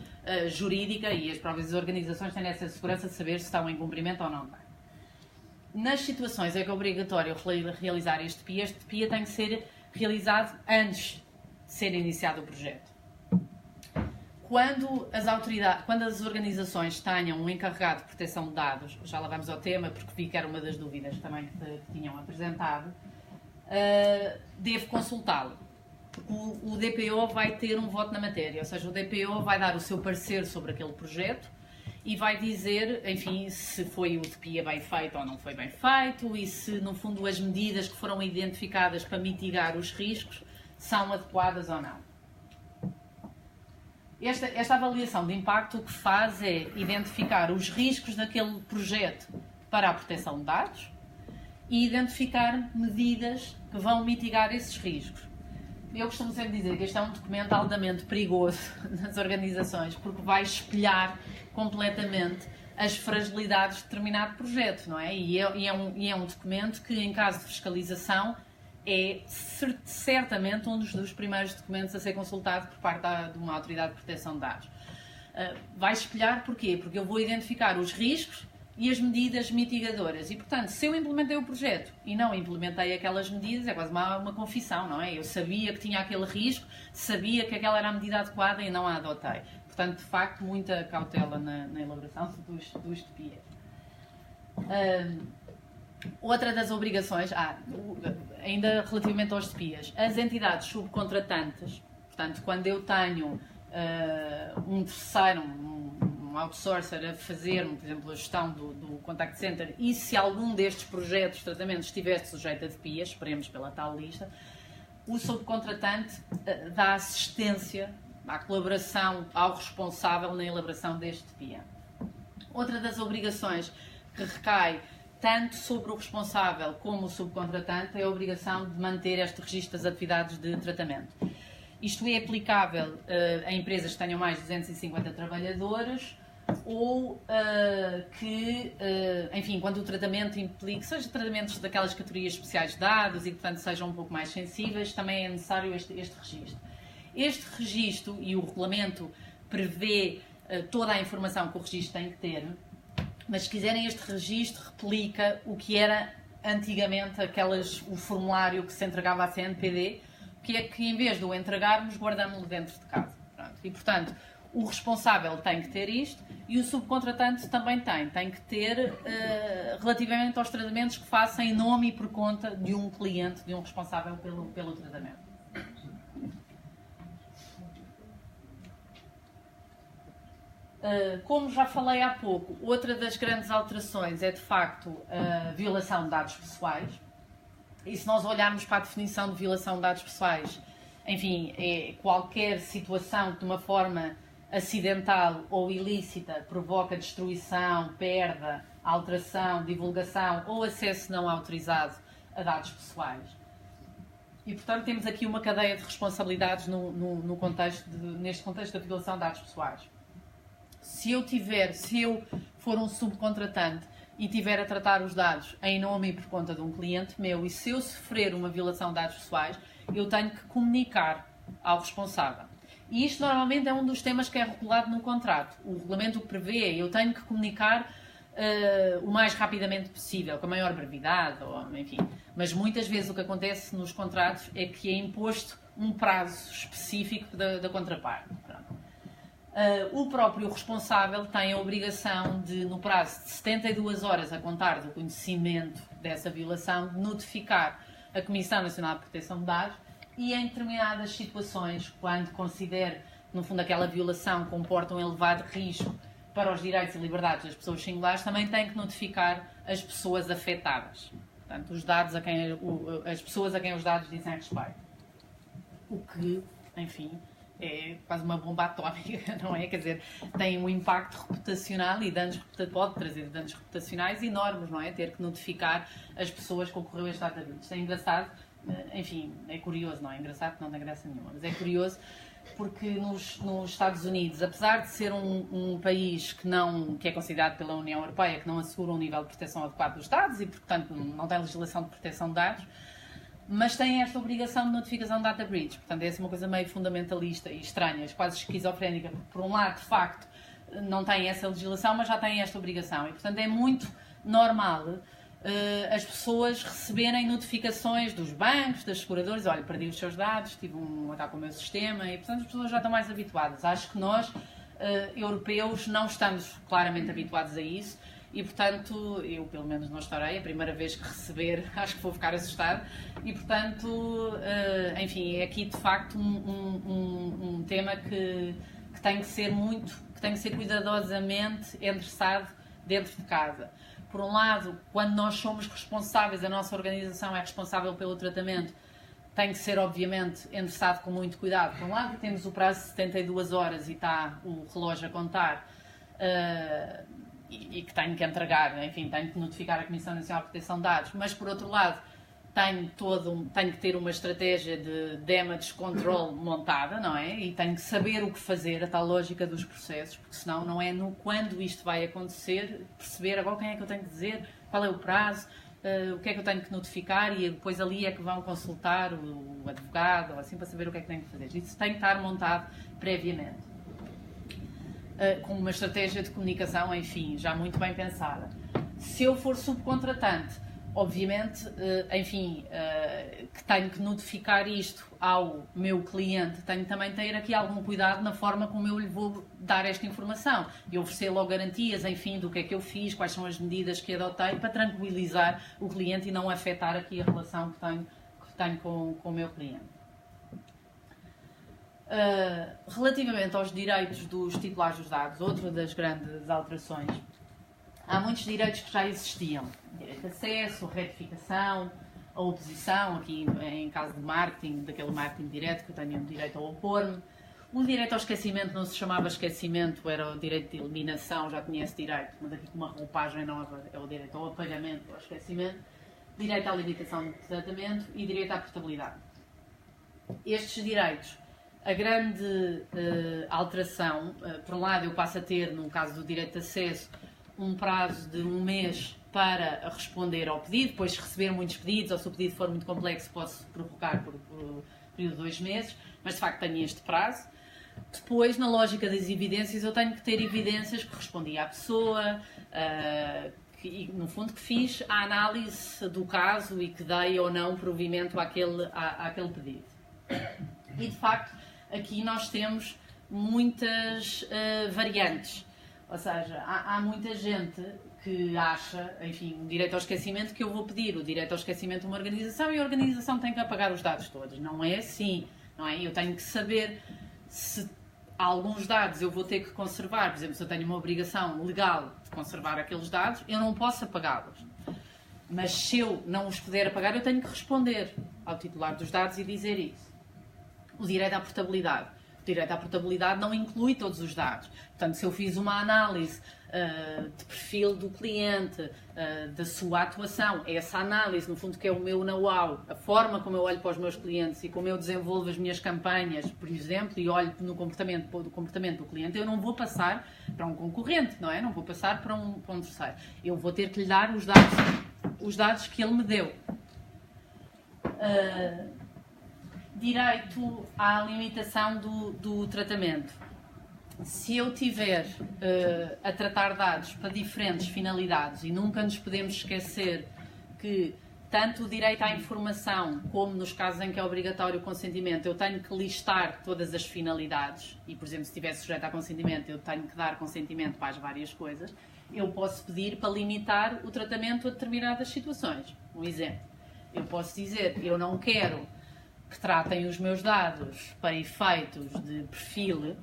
jurídica e as próprias organizações têm essa segurança de saber se estão em cumprimento ou não. Nas situações em que é obrigatório realizar este DPIA tem que ser realizado antes de ser iniciado o projeto. Quando as organizações tenham um encarregado de proteção de dados, já lá vamos ao tema, porque vi que era uma das dúvidas também que tinham apresentado, devo consultá-lo. Porque o DPO vai ter um voto na matéria, ou seja, o DPO vai dar o seu parecer sobre aquele projeto e vai dizer, enfim, se foi o DPIA bem feito ou não foi bem feito e se, no fundo, as medidas que foram identificadas para mitigar os riscos são adequadas ou não. Esta avaliação de impacto o que faz é identificar os riscos daquele projeto para a proteção de dados e identificar medidas que vão mitigar esses riscos. Eu costumo sempre dizer que este é um documento altamente perigoso nas organizações porque vai espelhar completamente as fragilidades de determinado projeto, não é? E é um documento que, em caso de fiscalização, é certamente um dos primeiros documentos a ser consultado por parte de uma autoridade de proteção de dados. Vai espelhar porquê? Porque eu vou identificar os riscos e as medidas mitigadoras. E, portanto, se eu implementei o projeto e não implementei aquelas medidas, é quase uma confissão, não é? Eu sabia que tinha aquele risco, sabia que aquela era a medida adequada e não a adotei. Portanto, de facto, muita cautela na elaboração dos TPIs. Outra das obrigações, ainda relativamente aos TPIs, as entidades subcontratantes, portanto, quando eu tenho um terceiro, um outsourcer a fazer, por exemplo, a gestão do contact center, e se algum destes projetos, tratamentos, estivesse sujeito a TPIs, esperemos pela tal lista, o subcontratante dá assistência à colaboração ao responsável na elaboração deste TPI. Outra das obrigações que recai tanto sobre o responsável como o subcontratante é a obrigação de manter este registro das atividades de tratamento. Isto é aplicável a empresas que tenham mais de 250 trabalhadores ou enfim, quando o tratamento implica, seja tratamentos daquelas categorias especiais de dados e, portanto, sejam um pouco mais sensíveis, também é necessário este registro. Este registro e o regulamento prevê toda a informação que o registro tem que ter, mas se quiserem este registro replica o que era antigamente o formulário que se entregava à CNPD, que é que em vez de o entregarmos, guardamos-lo dentro de casa. Pronto. E, portanto, o responsável tem que ter isto e o subcontratante também tem que ter relativamente aos tratamentos que façam em nome e por conta de um cliente, de um responsável pelo tratamento. Como já falei há pouco, outra das grandes alterações é de facto a violação de dados pessoais. E se nós olharmos para a definição de violação de dados pessoais, enfim, é qualquer situação que de uma forma acidental ou ilícita provoca destruição, perda, alteração, divulgação ou acesso não autorizado a dados pessoais. E, portanto, temos aqui uma cadeia de responsabilidades neste contexto da violação de dados pessoais. Se eu for um subcontratante e tiver a tratar os dados em nome e por conta de um cliente meu, e se eu sofrer uma violação de dados pessoais, eu tenho que comunicar ao responsável. E isto normalmente é um dos temas que é regulado no contrato. O regulamento prevê, eu tenho que comunicar o mais rapidamente possível, com a maior brevidade, enfim. Mas muitas vezes o que acontece nos contratos é que é imposto um prazo específico da contraparte. O próprio responsável tem a obrigação de, no prazo de 72 horas a contar do conhecimento dessa violação, notificar a Comissão Nacional de Proteção de Dados e, em determinadas situações, quando considere que, no fundo, aquela violação comporta um elevado risco para os direitos e liberdades das pessoas singulares, também tem que notificar as pessoas afetadas. Portanto, as pessoas a quem os dados dizem respeito. O que, enfim, é quase uma bomba atómica, não é? Quer dizer, tem um impacto reputacional e pode trazer danos reputacionais enormes, não é? Ter que notificar as pessoas que ocorreu este ato de abuso. Isto é engraçado, enfim, é curioso, não é engraçado, não tem graça nenhuma, mas é curioso porque nos Estados Unidos, apesar de ser um país que é considerado pela União Europeia, que não assegura um nível de proteção adequado dos dados e, portanto, não tem legislação de proteção de dados, mas tem esta obrigação de notificação de data breach. Portanto, é uma coisa meio fundamentalista e estranha, quase esquizofrénica. Por um lado, de facto, não tem essa legislação, mas já tem esta obrigação. E, portanto, é muito normal as pessoas receberem notificações dos bancos, das seguradoras. Olha, perdi os seus dados, tive um ataque ao meu sistema. E, portanto, as pessoas já estão mais habituadas. Acho que nós, europeus, não estamos claramente habituados a isso. E, portanto, eu pelo menos não estarei, a primeira vez que receber, acho que vou ficar assustado. E, portanto, enfim, é aqui de facto um tema que tem que ser cuidadosamente endereçado dentro de casa. Por um lado, quando nós somos responsáveis, a nossa organização é responsável pelo tratamento, tem que ser, obviamente, endereçado com muito cuidado. Por um lado, temos o prazo de 72 horas e está o relógio a contar. E que tenho que entregar, enfim, tenho que notificar a Comissão Nacional de Proteção de Dados, mas por outro lado tenho que ter uma estratégia de damage control montada, não é? E tenho que saber o que fazer, a tal lógica dos processos, porque senão não é quando isto vai acontecer, perceber agora quem é que eu tenho que dizer, qual é o prazo, o que é que eu tenho que notificar e depois ali é que vão consultar o advogado ou assim para saber o que é que tenho que fazer. Isso tem que estar montado previamente. Com uma estratégia de comunicação, enfim, já muito bem pensada. Se eu for subcontratante, obviamente, que tenho que notificar isto ao meu cliente, tenho também de ter aqui algum cuidado na forma como eu lhe vou dar esta informação e oferecer logo garantias, enfim, do que é que eu fiz, quais são as medidas que adotei para tranquilizar o cliente e não afetar aqui a relação que tenho com o meu cliente. Relativamente aos direitos dos titulares dos dados, outra das grandes alterações, há muitos direitos que já existiam. Direito de acesso, retificação, a oposição, aqui em caso de marketing, daquele marketing direto que eu tenho direito a opor-me. O direito ao esquecimento não se chamava esquecimento, era o direito de eliminação, já tinha esse direito, mas aqui com uma roupagem nova é o direito ao apagamento, ao esquecimento. Direito à limitação de tratamento e direito à portabilidade. Estes direitos, a grande alteração, por um lado eu passo a ter, no caso do direito de acesso, um prazo de 1 mês para responder ao pedido, depois de receber muitos pedidos, ou se o pedido for muito complexo posso prorrogar por período de 2 meses, mas de facto tenho este prazo. Depois, na lógica das evidências, eu tenho que ter evidências que respondi à pessoa, que, no fundo, que fiz a análise do caso e que dei ou não provimento àquele pedido. E, de facto, aqui nós temos muitas variantes. Ou seja, há muita gente que acha, enfim, o direito ao esquecimento que eu vou pedir o direito ao esquecimento a uma organização e a organização tem que apagar os dados todos. Não é assim, não é? Eu tenho que saber se alguns dados eu vou ter que conservar. Por exemplo, se eu tenho uma obrigação legal de conservar aqueles dados, eu não posso apagá-los. Mas se eu não os puder apagar, eu tenho que responder ao titular dos dados e dizer isso. O direito à portabilidade. O direito à portabilidade não inclui todos os dados. Portanto, se eu fiz uma análise de perfil do cliente, da sua atuação, essa análise, no fundo, que é o meu know-how, a forma como eu olho para os meus clientes e como eu desenvolvo as minhas campanhas, por exemplo, e olho no comportamento do cliente, eu não vou passar para um concorrente, não é? Não vou passar para um terceiro. Eu vou ter que lhe dar os dados que ele me deu. Direito à limitação do tratamento. Se eu tiver a tratar dados para diferentes finalidades, e nunca nos podemos esquecer que tanto o direito à informação, como nos casos em que é obrigatório o consentimento, eu tenho que listar todas as finalidades, e, por exemplo, se estiver sujeito a consentimento, eu tenho que dar consentimento para as várias coisas, eu posso pedir para limitar o tratamento a determinadas situações. Um exemplo, eu posso dizer, eu não quero que tratem os meus dados para efeitos de perfil,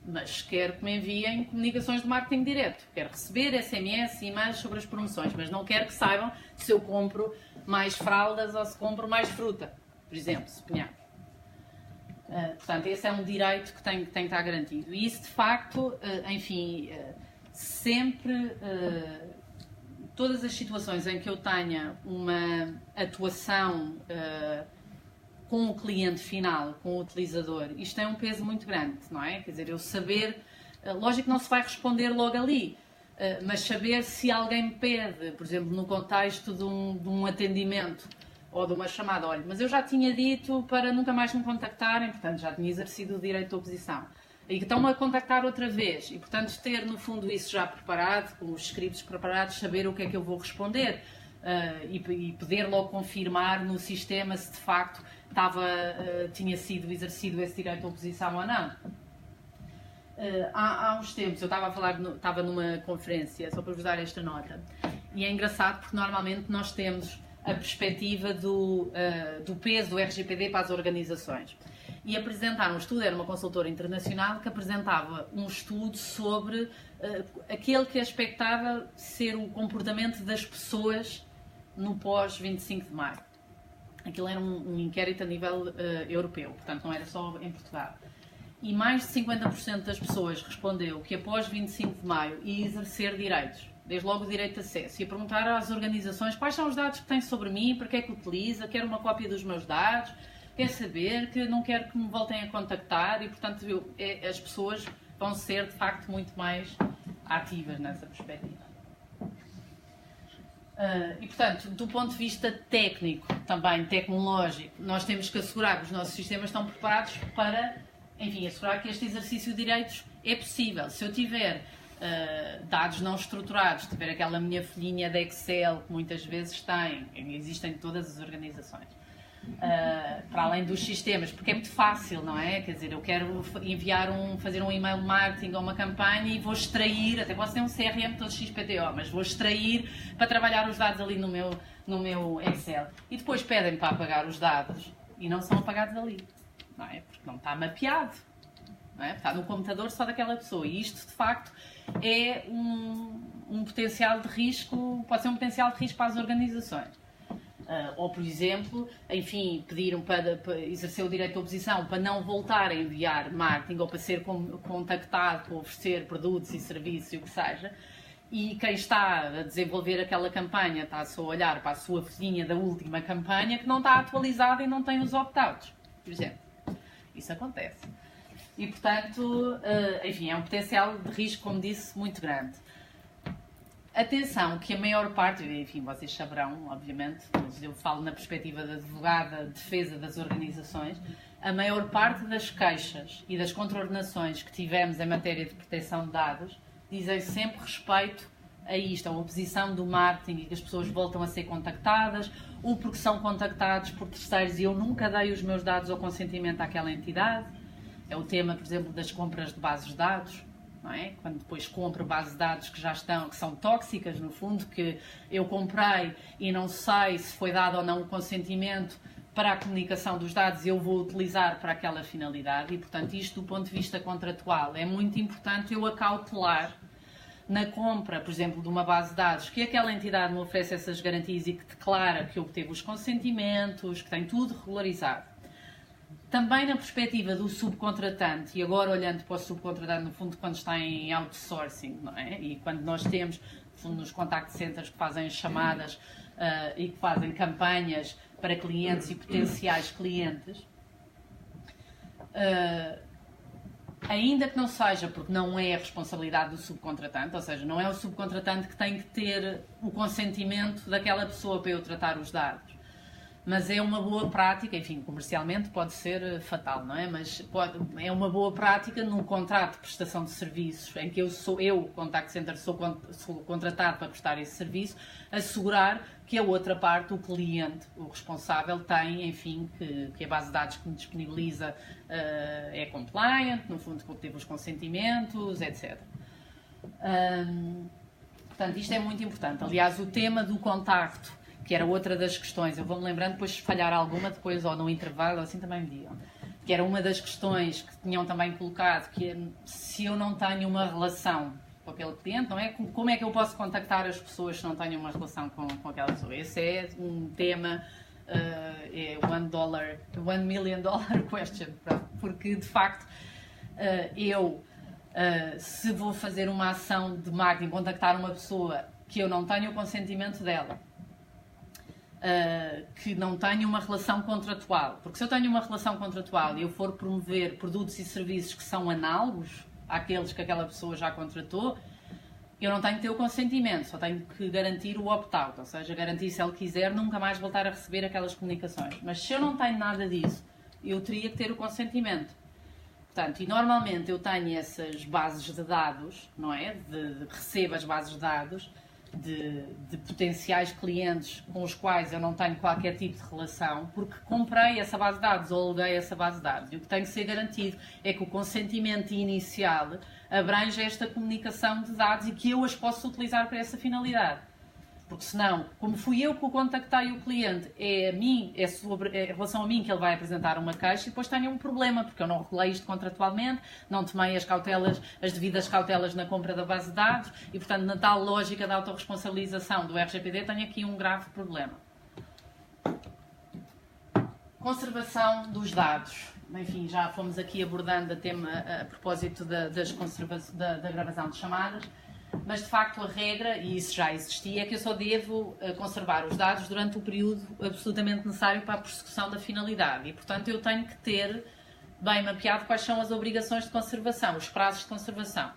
mas quero que me enviem comunicações de marketing direto. Quero receber SMS e e-mails sobre as promoções, mas não quero que saibam se eu compro mais fraldas ou se compro mais fruta, por exemplo, suponhamos. Portanto, esse é um direito que tem que estar garantido. E isso, de facto, sempre, todas as situações em que eu tenha uma atuação com o cliente final, com o utilizador, isto tem um peso muito grande, não é? Quer dizer, eu saber, lógico que não se vai responder logo ali, mas saber se alguém me pede, por exemplo, no contexto de um atendimento ou de uma chamada, olha, mas eu já tinha dito para nunca mais me contactarem, portanto já tinha exercido o direito de oposição, e que estão-me a contactar outra vez, e portanto ter no fundo isso já preparado, com os scripts preparados, saber o que é que eu vou responder, e poder logo confirmar no sistema se de facto tinha sido exercido esse direito de oposição ou não. Há uns tempos eu estava numa conferência, só para vos dar esta nota, e é engraçado porque normalmente nós temos a perspectiva do peso do RGPD para as organizações. E apresentaram um estudo, era uma consultora internacional que apresentava um estudo sobre aquele que expectava ser o comportamento das pessoas no pós-25 de maio. Aquilo era um inquérito a nível europeu, portanto não era só em Portugal. E mais de 50% das pessoas respondeu que após 25 de maio ia exercer direitos, desde logo o direito de acesso, e a perguntar às organizações quais são os dados que têm sobre mim, para que é que utiliza, quero uma cópia dos meus dados, quer saber, que não quero que me voltem a contactar, e portanto as pessoas vão ser de facto muito mais ativas nessa perspectiva. E, portanto, do ponto de vista técnico, também tecnológico, nós temos que assegurar que os nossos sistemas estão preparados para, enfim, assegurar que este exercício de direitos é possível. Se eu tiver dados não estruturados, tiver aquela minha folhinha de Excel que muitas vezes existem em todas as organizações, para além dos sistemas, porque é muito fácil, não é? Quer dizer, eu quero fazer um e-mail marketing ou uma campanha e vou extrair, até posso ter um CRM todo XPTO, mas vou extrair para trabalhar os dados ali no meu Excel. E depois pedem-me para apagar os dados e não são apagados ali, não é? Porque não está mapeado, não é? Está no computador só daquela pessoa. E isto, de facto, é um potencial de risco, pode ser um potencial de risco para as organizações. Ou, por exemplo, enfim, pediram para exercer o direito de oposição para não voltar a enviar marketing ou para ser contactado para oferecer produtos e serviços e o que seja, e quem está a desenvolver aquela campanha está só a olhar para a sua folhinha da última campanha que não está atualizada e não tem os opt-outs, por exemplo. Isso acontece. E, portanto, enfim, é um potencial de risco, como disse, muito grande. Atenção, que a maior parte, enfim, vocês saberão, obviamente, mas eu falo na perspectiva da advogada de defesa das organizações, a maior parte das queixas e das contraordenações que tivemos em matéria de proteção de dados dizem sempre respeito a isto, a oposição do marketing e que as pessoas voltam a ser contactadas, ou porque são contactados por terceiros e eu nunca dei os meus dados ou consentimento àquela entidade. É o tema, por exemplo, das compras de bases de dados. Não é? Quando depois compro bases de dados que são tóxicas, no fundo, que eu comprei e não sei se foi dado ou não o consentimento para a comunicação dos dados, eu vou utilizar para aquela finalidade e, portanto, isto do ponto de vista contratual é muito importante eu acautelar na compra, por exemplo, de uma base de dados, que aquela entidade me oferece essas garantias e que declara que obteve os consentimentos, que tem tudo regularizado. Também na perspectiva do subcontratante, e agora olhando para o subcontratante, no fundo, quando está em outsourcing, não é? E quando nós temos, no fundo, nos contact centers que fazem chamadas e que fazem campanhas para clientes e potenciais clientes, ainda que não seja, porque não é a responsabilidade do subcontratante, ou seja, não é o subcontratante que tem que ter o consentimento daquela pessoa para eu tratar os dados. Mas é uma boa prática, enfim, comercialmente pode ser fatal, não é? Mas é uma boa prática num contrato de prestação de serviços, em que eu, contact center, sou contratado para prestar esse serviço, assegurar que a outra parte, o cliente, o responsável, tem, enfim, que a base de dados que me disponibiliza é compliant, no fundo que obteve os consentimentos, etc. Portanto, isto é muito importante. Aliás, o tema do contacto, que era outra das questões, eu vou-me lembrando, depois se falhar alguma, depois ou no intervalo, assim também me digam, que era uma das questões que tinham também colocado, que é, se eu não tenho uma relação com aquele cliente, não é? Como é que eu posso contactar as pessoas se não tenho uma relação com aquela pessoa? Esse é um tema, é $1 million question, porque de facto se vou fazer uma ação de marketing, contactar uma pessoa que eu não tenho o consentimento dela, que não tenho uma relação contratual, porque se eu tenho uma relação contratual e eu for promover produtos e serviços que são análogos àqueles que aquela pessoa já contratou, eu não tenho que ter o consentimento, só tenho que garantir o opt-out, ou seja, garantir, se ele quiser, nunca mais voltar a receber aquelas comunicações. Mas se eu não tenho nada disso, eu teria que ter o consentimento. Portanto, e normalmente eu tenho essas bases de dados, não é? Recebo as bases de dados de potenciais clientes com os quais eu não tenho qualquer tipo de relação, porque comprei essa base de dados ou aluguei essa base de dados. E o que tem que ser garantido é que o consentimento inicial abrange esta comunicação de dados e que eu as posso utilizar para essa finalidade. Porque senão, como fui eu que o contactei o cliente, é em relação a mim que ele vai apresentar uma queixa e depois tenho um problema, porque eu não regulei isto contratualmente, não tomei as devidas cautelas na compra da base de dados e, portanto, na tal lógica da autorresponsabilização do RGPD, tenho aqui um grave problema. Conservação dos dados. Enfim, já fomos aqui abordando o tema a propósito da gravação de chamadas. Mas, de facto, a regra, e isso já existia, é que eu só devo conservar os dados durante o período absolutamente necessário para a prossecução da finalidade. E, portanto, eu tenho que ter bem mapeado quais são as obrigações de conservação, os prazos de conservação.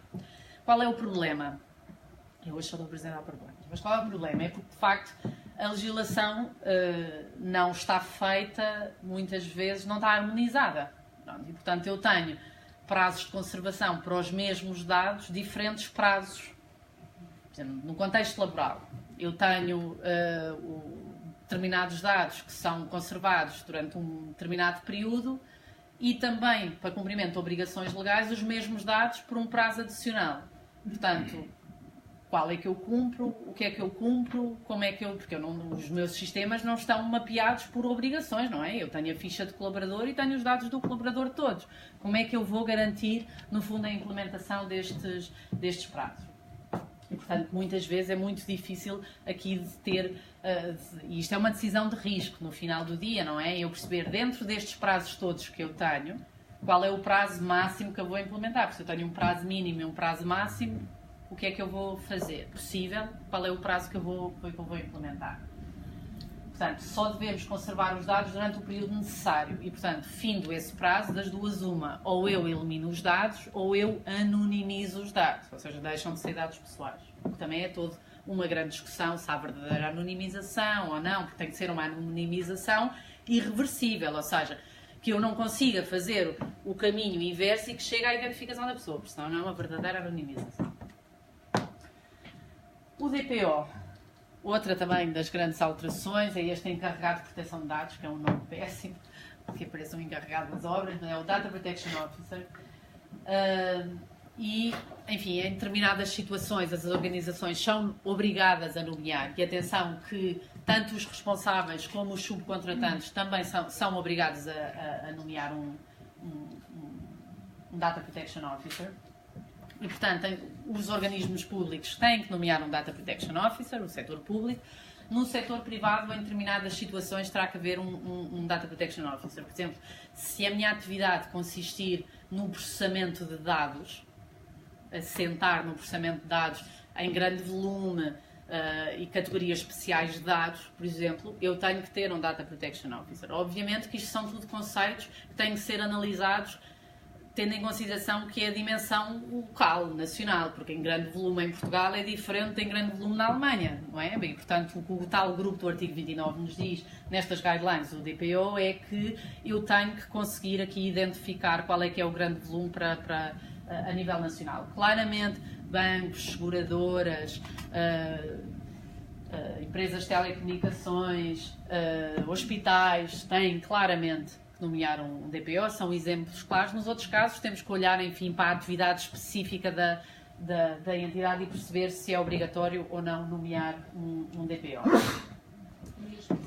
Qual é o problema? Eu hoje só estou apresentar problemas. Mas qual é o problema? É porque, de facto, a legislação não está feita, muitas vezes não está harmonizada. Pronto, e, portanto, eu tenho prazos de conservação para os mesmos dados, diferentes prazos. Por exemplo, no contexto laboral, eu tenho determinados dados que são conservados durante um determinado período e também, para cumprimento de obrigações legais, os mesmos dados por um prazo adicional. Portanto, qual é que eu cumpro, o que é que eu cumpro, como é que eu... Porque os meus sistemas não estão mapeados por obrigações, não é? Eu tenho a ficha de colaborador e tenho os dados do colaborador todos. Como é que eu vou garantir, no fundo, a implementação destes prazos? E, portanto, muitas vezes é muito difícil aqui de ter... e isto é uma decisão de risco, no final do dia, não é? Eu perceber, dentro destes prazos todos que eu tenho, qual é o prazo máximo que eu vou implementar. Porque se eu tenho um prazo mínimo e um prazo máximo... O que é que eu vou fazer? Possível? Qual é o prazo que eu vou implementar? Portanto, só devemos conservar os dados durante o período necessário. E, portanto, findo esse prazo, das duas uma. Ou eu elimino os dados, ou eu anonimizo os dados. Ou seja, deixam de ser dados pessoais. O que também é toda uma grande discussão se há verdadeira anonimização ou não, porque tem que ser uma anonimização irreversível. Ou seja, que eu não consiga fazer o caminho inverso e que chegue à identificação da pessoa, porque senão não é uma verdadeira anonimização. O DPO, outra também das grandes alterações, é este encarregado de proteção de dados, que é um nome péssimo, que parece um encarregado das obras, mas é o Data Protection Officer. E, enfim, em determinadas situações as organizações são obrigadas a nomear, e atenção que tanto os responsáveis como os subcontratantes também são obrigados a nomear um Data Protection Officer. E, portanto, os organismos públicos têm que nomear um Data Protection Officer, o setor público. No setor privado, em determinadas situações, terá que haver um Data Protection Officer. Por exemplo, se a minha atividade consistir no processamento de dados, assentar no processamento de dados em grande volume e categorias especiais de dados, por exemplo, eu tenho que ter um Data Protection Officer. Obviamente que isto são tudo conceitos que têm que ser analisados tendo em consideração que é a dimensão local, nacional, porque em grande volume em Portugal é diferente de em grande volume na Alemanha, não é? Bem, portanto, o que o tal grupo do artigo 29 nos diz nestas guidelines do DPO é que eu tenho que conseguir aqui identificar qual é que é o grande volume a nível nacional. Claramente, bancos, seguradoras, empresas de telecomunicações, hospitais têm claramente nomear um DPO, são exemplos claros. Nos outros casos temos que olhar, enfim, para a atividade específica da entidade e perceber se é obrigatório ou não nomear um DPO.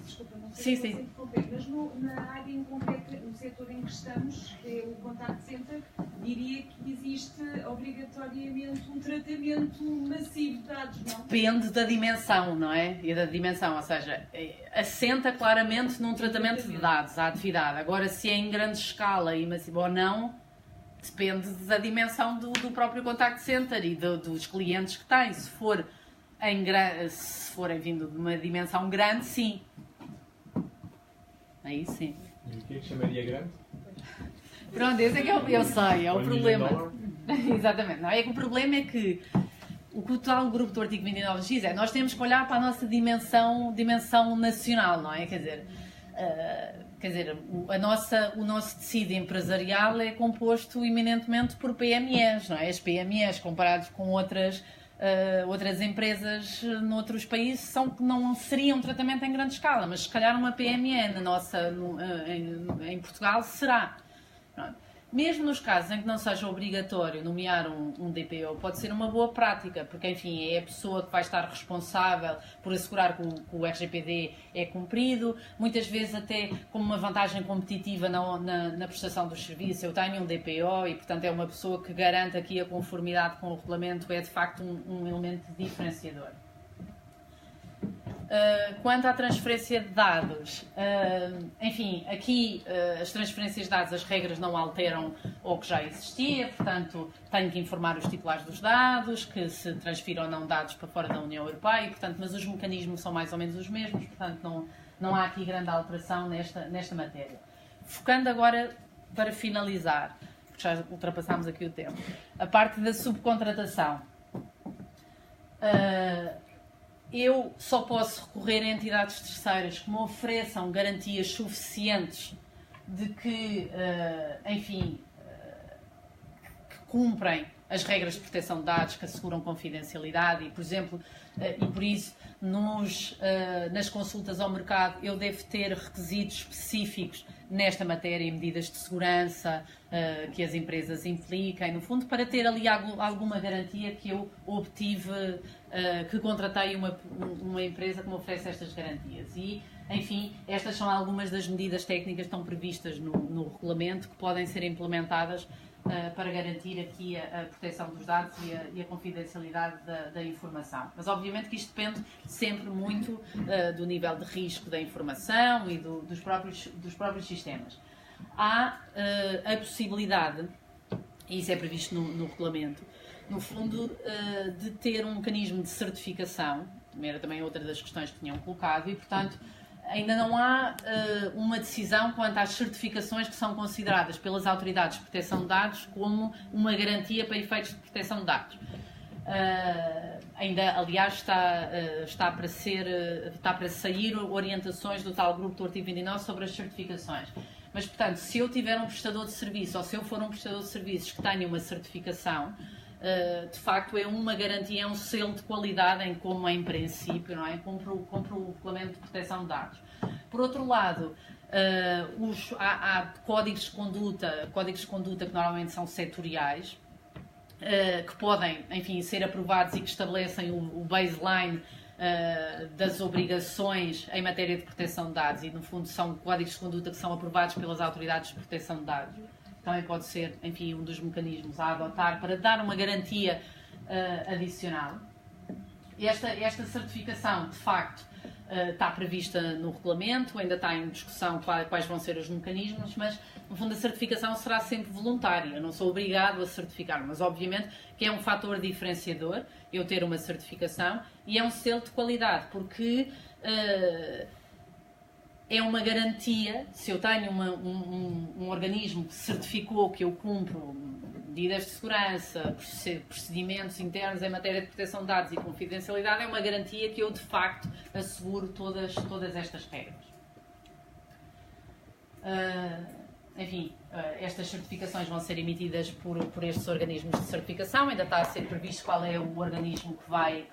Desculpa, não sei se interromper, mas na área em concreto, no setor em que estamos, que é o Contact Center, diria que existe obrigatoriamente um tratamento massivo de dados, não? Depende da dimensão, não é? E da dimensão, ou seja, assenta claramente num tratamento de dados, a atividade. Agora, se é em grande escala e massivo ou não, depende da dimensão do próprio Contact Center e dos clientes que tem. Se forem vindo de uma dimensão grande, sim. Aí sim. E o que é que chamaria grande? Pronto, esse é que eu sei, é o problema. Exatamente. Não, é que o problema é que o que o tal grupo do artigo 29 diz é nós temos que olhar para a nossa dimensão nacional, não é? Quer dizer, o nosso tecido empresarial é composto eminentemente por PMEs, não é? As PMEs comparados com outras empresas noutros países não seriam tratamento em grande escala, mas se calhar uma PME em Portugal será. Pronto. Mesmo nos casos em que não seja obrigatório nomear um DPO, pode ser uma boa prática, porque, enfim, é a pessoa que vai estar responsável por assegurar que o RGPD é cumprido, muitas vezes até como uma vantagem competitiva na prestação dos serviços. Eu tenho um DPO e, portanto, é uma pessoa que garante aqui a conformidade com o regulamento, é de facto um elemento diferenciador. Quanto à transferência de dados, enfim, aqui as transferências de dados, as regras não alteram o que já existia, portanto, tenho que informar os titulares dos dados, que se transfiram ou não dados para fora da União Europeia, portanto, mas os mecanismos são mais ou menos os mesmos, portanto, não há aqui grande alteração nesta matéria. Focando agora, para finalizar, porque já ultrapassámos aqui o tempo, a parte da subcontratação. eu só posso recorrer a entidades terceiras que me ofereçam garantias suficientes de que, enfim, que cumprem as regras de proteção de dados, que asseguram confidencialidade e, por exemplo, e por isso, nas consultas ao mercado, eu devo ter requisitos específicos nesta matéria e medidas de segurança que as empresas impliquem, no fundo, para ter ali alguma garantia que eu obtive, que contratei uma empresa que me oferece estas garantias. E, enfim, estas são algumas das medidas técnicas que estão previstas no regulamento que podem ser implementadas para garantir aqui a proteção dos dados e a confidencialidade da informação. Mas, obviamente, que isto depende sempre muito do nível de risco da informação e dos próprios sistemas. Há a possibilidade, e isso é previsto no regulamento, no fundo, de ter um mecanismo de certificação, era também outra das questões que tinham colocado, e, portanto, ainda não há uma decisão quanto às certificações que são consideradas pelas autoridades de proteção de dados como uma garantia para efeitos de proteção de dados. Ainda, aliás, está para sair orientações do tal grupo do artigo 29 sobre as certificações. Mas, portanto, se eu tiver um prestador de serviço ou se eu for um prestador de serviços que tenha uma certificação, de facto é uma garantia, é um selo de qualidade em como em princípio, não é? Cumpre o regulamento de proteção de dados. Por outro lado, há códigos de conduta que normalmente são setoriais, que podem, enfim, ser aprovados e que estabelecem o baseline das obrigações em matéria de proteção de dados e, no fundo, são códigos de conduta que são aprovados pelas autoridades de proteção de dados. Também pode ser, enfim, um dos mecanismos a adotar para dar uma garantia adicional. Esta certificação, de facto, está prevista no regulamento, ainda está em discussão quais vão ser os mecanismos, mas, no fundo, a certificação será sempre voluntária. Eu não sou obrigado a certificar, mas, obviamente, que é um fator diferenciador eu ter uma certificação e é um selo de qualidade, porque é uma garantia, se eu tenho um organismo que certificou que eu cumpro medidas de segurança, procedimentos internos em matéria de proteção de dados e confidencialidade, é uma garantia que eu, de facto, asseguro todas estas regras. Enfim, estas certificações vão ser emitidas por estes organismos de certificação, ainda está a ser previsto qual é o organismo que vai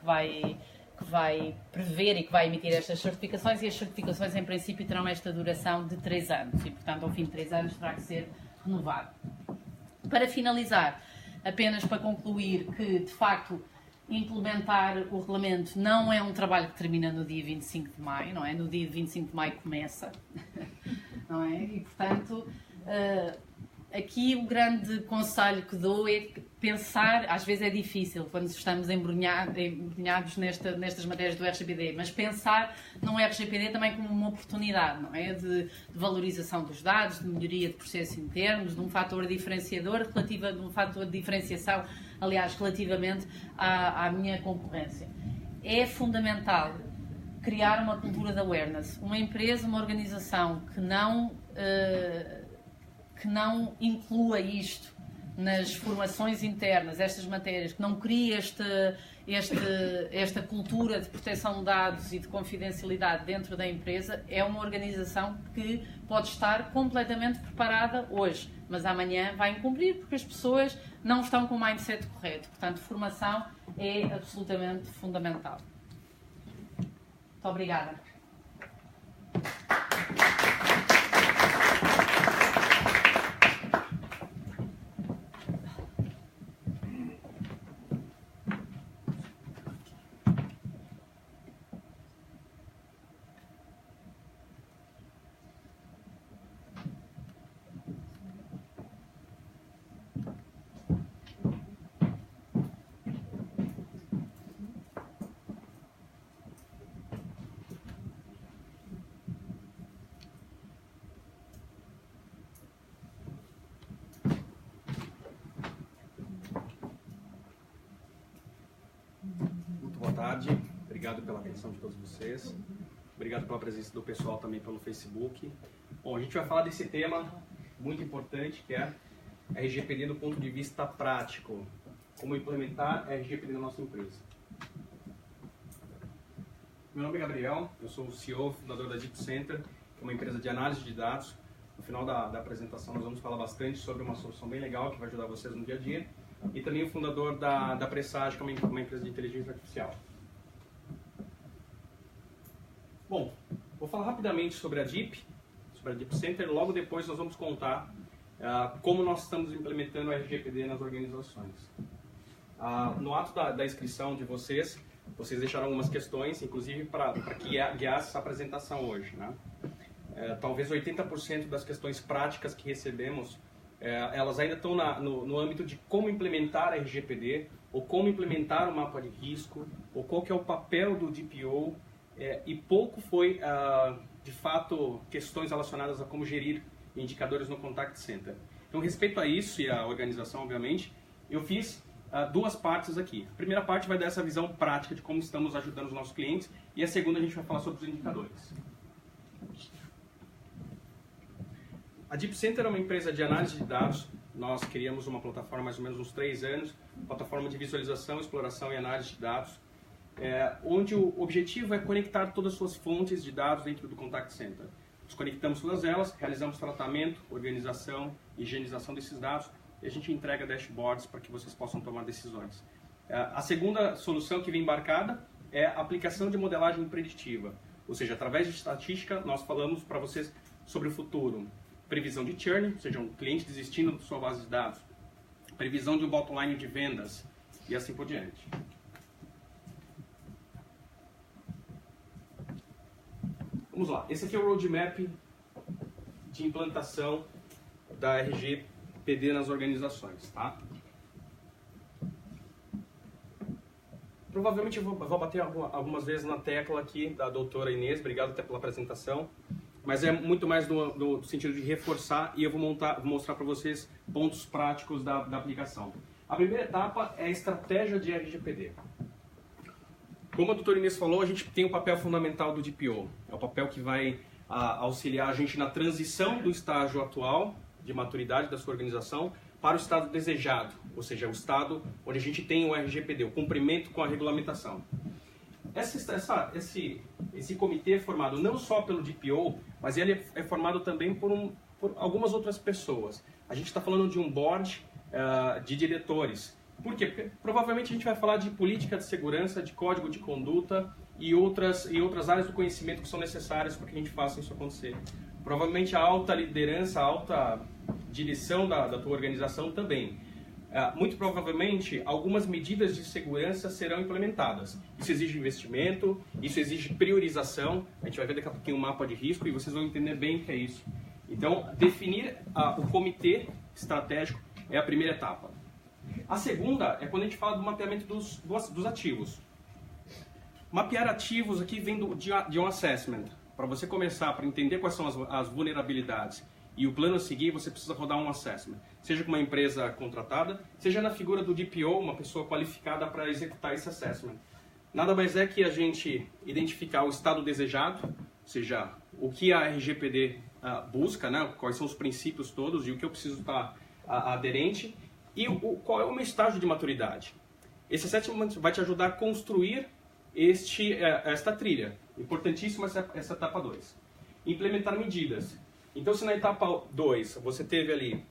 prever e que vai emitir estas certificações, e as certificações, em princípio, terão esta duração de 3 anos e, portanto, ao fim de 3 anos terá que ser renovado. Para finalizar, apenas para concluir que, de facto, implementar o regulamento não é um trabalho que termina no dia 25 de maio, não é? No dia 25 de maio começa, não é? E, portanto, aqui o grande conselho que dou é pensar, às vezes é difícil quando estamos embrulhados nestas matérias do RGPD, mas pensar no RGPD também como uma oportunidade, não é? De valorização dos dados, de melhoria de processos internos, de um fator diferenciador, de um fator de diferenciação, aliás, relativamente à minha concorrência. É fundamental criar uma cultura de awareness. Uma empresa, uma organização que não inclua isto nas formações internas, estas matérias, que não crie esta cultura de proteção de dados e de confidencialidade dentro da empresa, é uma organização que pode estar completamente preparada hoje, mas amanhã vai incumprir porque as pessoas não estão com o mindset correto. Portanto, formação é absolutamente fundamental. Muito obrigada. Boa tarde, obrigado pela atenção de todos vocês, obrigado pela presença do pessoal também pelo Facebook. Bom, a gente vai falar desse tema muito importante que é RGPD do ponto de vista prático, como implementar RGPD na nossa empresa. Meu nome é Gabriel, eu sou o CEO, fundador da Deep Center, que é uma empresa de análise de dados. No final da apresentação nós vamos falar bastante sobre uma solução bem legal que vai ajudar vocês no dia a dia. E também o fundador da Presage, que é uma empresa de inteligência artificial. Bom, vou falar rapidamente sobre a Deep Center, logo depois nós vamos contar como nós estamos implementando o RGPD nas organizações. No ato da inscrição de vocês deixaram algumas questões, inclusive para que guiasse essa apresentação hoje, né? Talvez 80% das questões práticas que recebemos, elas ainda estão no âmbito de como implementar a RGPD, ou como implementar o mapa de risco, ou qual que é o papel do DPO, e pouco foi, de fato, questões relacionadas a como gerir indicadores no Contact Center. Então, respeito a isso e a organização, obviamente, eu fiz duas partes aqui. A primeira parte vai dar essa visão prática de como estamos ajudando os nossos clientes, e a segunda a gente vai falar sobre os indicadores. A Deep Center é uma empresa de análise de dados. Nós criamos uma plataforma há mais ou menos uns 3 anos, plataforma de visualização, exploração e análise de dados, onde o objetivo é conectar todas as suas fontes de dados dentro do Contact Center. Nós conectamos todas elas, realizamos tratamento, organização, higienização desses dados, e a gente entrega dashboards para que vocês possam tomar decisões. A segunda solução que vem embarcada é a aplicação de modelagem preditiva, ou seja, através de estatística nós falamos para vocês sobre o futuro. Previsão de churn, ou seja, um cliente desistindo de sua base de dados, previsão de um bottom line de vendas e assim por diante. Vamos lá, esse aqui é o roadmap de implantação da RGPD nas organizações, tá? Provavelmente eu vou bater algumas vezes na tecla aqui da doutora Inês, obrigado até pela apresentação, mas é muito mais no sentido de reforçar, e eu vou mostrar para vocês pontos práticos da aplicação. A primeira etapa é a estratégia de RGPD. Como a doutora Inês falou, a gente tem o papel fundamental do DPO, é o papel que vai auxiliar a gente na transição do estágio atual de maturidade da sua organização para o estado desejado, ou seja, o estado onde a gente tem o RGPD, o cumprimento com a regulamentação. Esse comitê é formado não só pelo DPO, mas ele é formado também por algumas outras pessoas. A gente está falando de um board de diretores. Por quê? Porque provavelmente a gente vai falar de política de segurança, de código de conduta e outras áreas do conhecimento que são necessárias para que a gente faça isso acontecer. Provavelmente a alta liderança, a alta direção da tua organização também. Muito provavelmente, algumas medidas de segurança serão implementadas. Isso exige investimento, isso exige priorização. A gente vai ver daqui a pouquinho um mapa de risco e vocês vão entender bem o que é isso. Então, definir o comitê estratégico é a primeira etapa. A segunda é quando a gente fala do mapeamento dos ativos. Mapear ativos aqui vem de um assessment. Para você começar, para entender quais são as vulnerabilidades e o plano a seguir, você precisa rodar um assessment. Seja com uma empresa contratada, seja na figura do DPO, uma pessoa qualificada para executar esse assessment. Nada mais é que a gente identificar o estado desejado, ou seja, o que a RGPD busca, né, quais são os princípios todos e o que eu preciso estar aderente, e qual é o meu estágio de maturidade. Esse assessment vai te ajudar a construir esta trilha. Importantíssima essa etapa 2. Implementar medidas. Então, se na etapa 2 você teve ali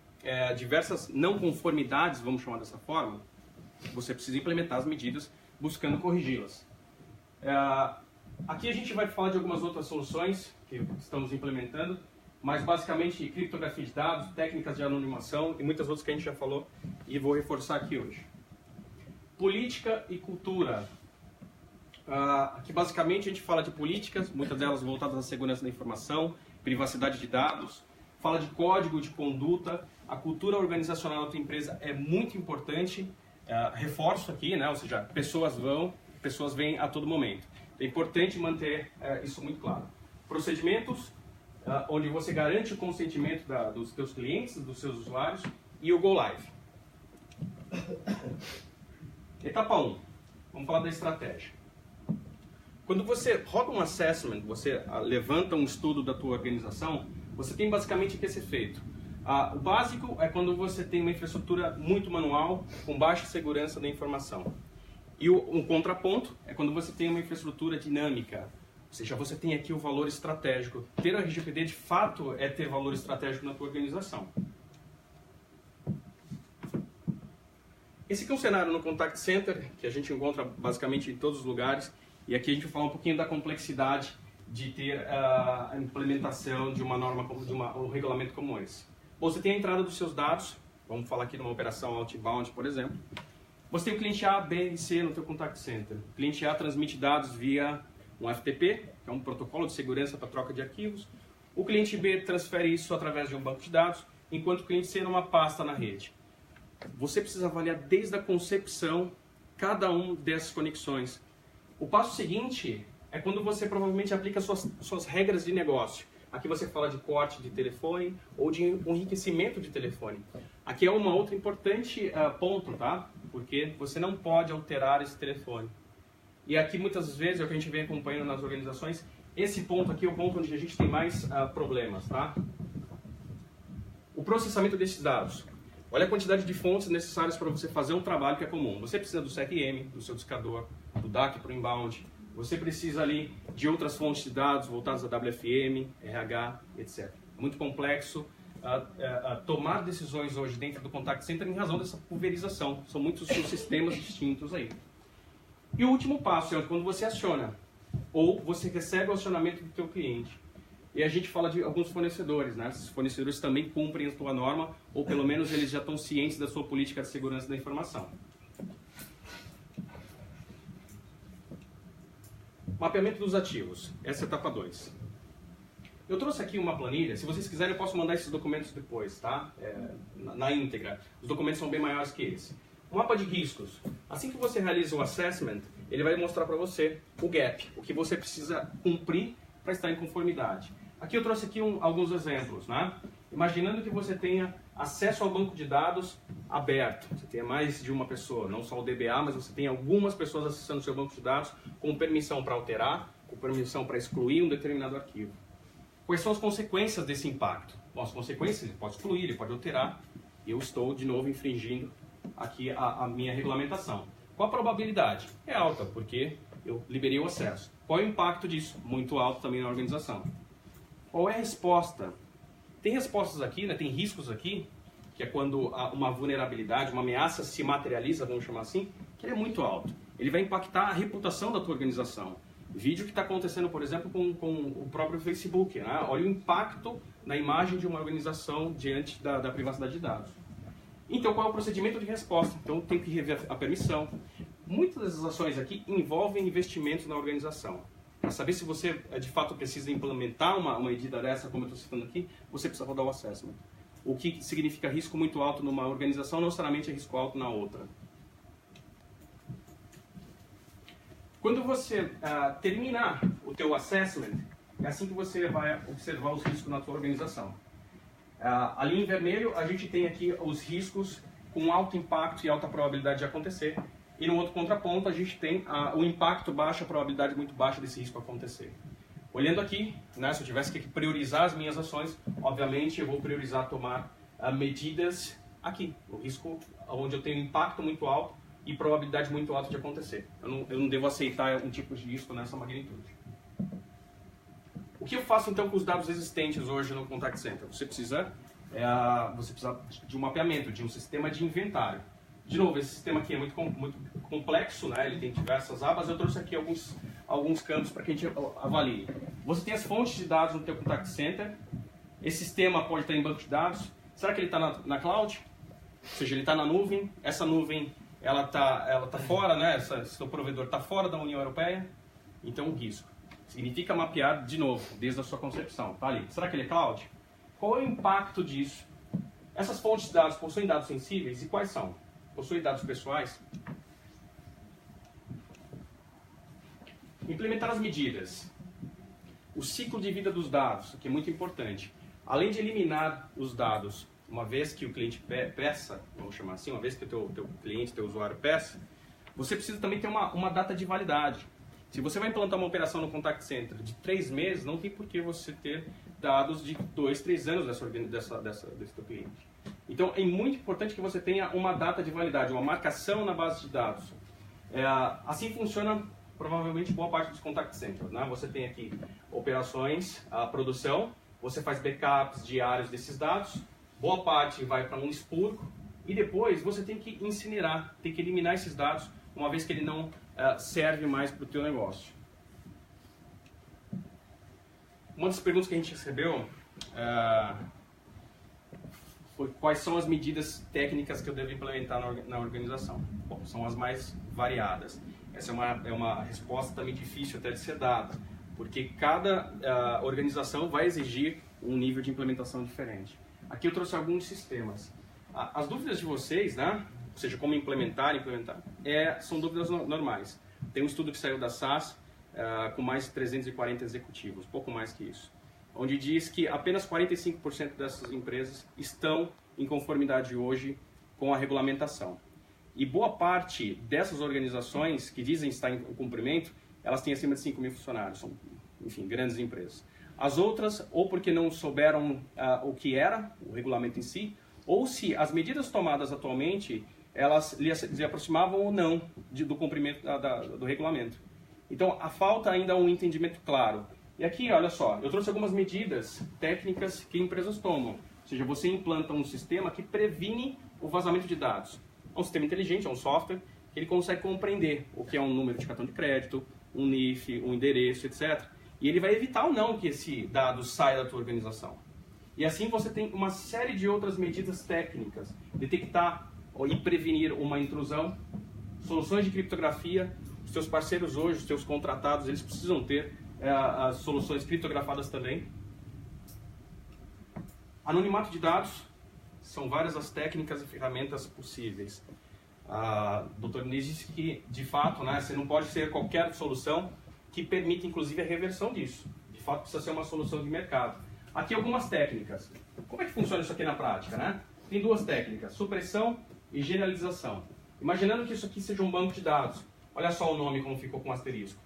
diversas não conformidades, vamos chamar dessa forma, você precisa implementar as medidas buscando corrigi-las. Aqui a gente vai falar de algumas outras soluções que estamos implementando, mas basicamente criptografia de dados, técnicas de anonimação e muitas outras que a gente já falou e vou reforçar aqui hoje. Política e cultura. Aqui basicamente a gente fala de políticas, muitas delas voltadas à segurança da informação, privacidade de dados, fala de código de conduta, a cultura organizacional da tua empresa é muito importante, reforço aqui, né? Ou seja, pessoas vêm a todo momento. É importante manter isso muito claro. Procedimentos, onde você garante o consentimento dos teus clientes, dos seus usuários, e o Go Live. Etapa 1, vamos falar da estratégia. Quando você roda um assessment, você levanta um estudo da tua organização, você tem basicamente o que ser feito. O básico é quando você tem uma infraestrutura muito manual, com baixa segurança da informação. E um contraponto é quando você tem uma infraestrutura dinâmica, ou seja, você tem aqui o valor estratégico. Ter a RGPD, de fato, é ter valor estratégico na tua organização. Esse aqui é um cenário no Contact Center, que a gente encontra basicamente em todos os lugares. E aqui a gente vai falar um pouquinho da complexidade de ter a implementação de uma norma, de um regulamento como esse. Bom, você tem a entrada dos seus dados, vamos falar aqui de uma operação outbound, por exemplo. Você tem o cliente A, B e C no teu Contact Center. O cliente A transmite dados via um FTP, que é um protocolo de segurança para troca de arquivos. O cliente B transfere isso através de um banco de dados, enquanto o cliente C numa pasta na rede. Você precisa avaliar desde a concepção cada uma dessas conexões. O passo seguinte é quando você provavelmente aplica suas regras de negócio. Aqui você fala de corte de telefone ou de enriquecimento de telefone. Aqui é uma outra importante ponto, tá? Porque você não pode alterar esse telefone. E aqui muitas vezes, é o que a gente vem acompanhando nas organizações, esse ponto aqui é o ponto onde a gente tem mais problemas, tá? O processamento desses dados. Olha a quantidade de fontes necessárias para você fazer um trabalho que é comum. Você precisa do CRM, do seu discador, do DAC para o inbound. Você precisa ali de outras fontes de dados voltadas a WFM, RH, etc. É muito complexo tomar decisões hoje dentro do Contact Center em razão dessa pulverização. São muitos sistemas distintos aí. E o último passo é quando você aciona, ou você recebe o acionamento do teu cliente. E a gente fala de alguns fornecedores, né? Esses fornecedores também cumprem a tua norma, ou pelo menos eles já estão cientes da sua política de segurança da informação. Mapeamento dos ativos, essa é a etapa 2. Eu trouxe aqui uma planilha, se vocês quiserem eu posso mandar esses documentos depois, tá? Na íntegra. Os documentos são bem maiores que esse. Um mapa de riscos. Assim que você realiza o assessment, ele vai mostrar para você o gap, o que você precisa cumprir para estar em conformidade. Aqui eu trouxe aqui alguns exemplos, né? Imaginando que você tenha acesso ao banco de dados aberto, você tenha mais de uma pessoa, não só o DBA, mas você tem algumas pessoas acessando o seu banco de dados com permissão para alterar, com permissão para excluir um determinado arquivo. Quais são as consequências desse impacto? Bom, as consequências, ele pode excluir, ele pode alterar, e eu estou de novo infringindo aqui a minha regulamentação. Qual a probabilidade? É alta, porque eu liberei o acesso. Qual é o impacto disso? Muito alto também na organização. Qual é a resposta? Tem respostas aqui, né? Tem riscos aqui, que é quando uma vulnerabilidade, uma ameaça se materializa, vamos chamar assim, que ele é muito alto. Ele vai impactar a reputação da tua organização. Vídeo que está acontecendo, por exemplo, com o próprio Facebook, né? Olha o impacto na imagem de uma organização diante da privacidade de dados. Então, qual é o procedimento de resposta? Então, tem que rever a permissão. Muitas dessas ações aqui envolvem investimentos na organização. Para saber se você, de fato, precisa implementar uma medida dessa, como eu estou citando aqui, você precisa rodar o assessment. O que significa risco muito alto numa organização, não necessariamente é risco alto na outra. Quando você terminar o teu assessment, é assim que você vai observar os riscos na tua organização. Ali em vermelho, a gente tem aqui os riscos com alto impacto e alta probabilidade de acontecer. E no outro contraponto, a gente tem o impacto baixo, a probabilidade muito baixa desse risco acontecer. Olhando aqui, né, se eu tivesse que priorizar as minhas ações, obviamente eu vou priorizar tomar medidas aqui, o risco onde eu tenho impacto muito alto e probabilidade muito alta de acontecer. Eu não devo aceitar um tipo de risco nessa magnitude. O que eu faço então com os dados existentes hoje no Contact Center? Você precisa de um mapeamento, de um sistema de inventário. De novo, esse sistema aqui é muito complexo, né? Ele tem diversas abas. Eu trouxe aqui alguns campos para que a gente avalie. Você tem as fontes de dados no teu Contact Center. Esse sistema pode estar em banco de dados. Será que ele está na cloud? Ou seja, ele está na nuvem. Essa nuvem ela tá fora, né? Esse seu provedor está fora da União Europeia. Então, o risco. Significa mapear de novo, desde a sua concepção. Tá ali. Será que ele é cloud? Qual é o impacto disso? Essas fontes de dados possuem dados sensíveis e quais são? Possuem dados pessoais? Implementar as medidas. O ciclo de vida dos dados, que é muito importante. Além de eliminar os dados, uma vez que o cliente peça, vamos chamar assim, uma vez que o teu cliente, teu usuário peça, você precisa também ter uma data de validade. Se você vai implantar uma operação no Contact Center de 3 meses, não tem por que você ter dados de 2, 3 anos desse teu cliente. Então, é muito importante que você tenha uma data de validade, uma marcação na base de dados. Assim funciona provavelmente boa parte dos contact centers, né? Você tem aqui operações, a produção, você faz backups diários desses dados, boa parte vai para um expurgo e depois você tem que incinerar, tem que eliminar esses dados uma vez que ele não serve mais para o teu negócio. Uma das perguntas que a gente recebeu foi quais são as medidas técnicas que eu devo implementar na organização. Bom, são as mais variadas. Essa é uma resposta também difícil até de ser dada, porque cada organização vai exigir um nível de implementação diferente. Aqui eu trouxe alguns sistemas. As dúvidas de vocês, né? Ou seja, como implementar, são dúvidas normais. Tem um estudo que saiu da SAS com mais de 340 executivos, pouco mais que isso, onde diz que apenas 45% dessas empresas estão em conformidade hoje com a regulamentação. E boa parte dessas organizações que dizem estar em cumprimento, elas têm acima de 5 mil funcionários, são, enfim, grandes empresas. As outras, ou porque não souberam o que era o regulamento em si, ou se as medidas tomadas atualmente, elas lhe aproximavam ou não do cumprimento do regulamento. Então, falta ainda um entendimento claro. E aqui, olha só, eu trouxe algumas medidas técnicas que empresas tomam. Ou seja, você implanta um sistema que previne o vazamento de dados. É um sistema inteligente, é um software, que ele consegue compreender o que é um número de cartão de crédito, um NIF, um endereço, etc. E ele vai evitar ou não que esse dado saia da tua organização. E assim você tem uma série de outras medidas técnicas. Detectar e prevenir uma intrusão, soluções de criptografia. Os teus parceiros hoje, os teus contratados, eles precisam ter as soluções criptografadas também. Anonimato de dados, são várias as técnicas e ferramentas possíveis. A doutora Inês disse que, de fato, né, você não pode ser qualquer solução que permita, inclusive, a reversão disso. De fato, precisa ser uma solução de mercado. Aqui algumas técnicas. Como é que funciona isso aqui na prática, né? Tem duas técnicas, supressão e generalização. Imaginando que isso aqui seja um banco de dados. Olha só o nome como ficou com asterisco.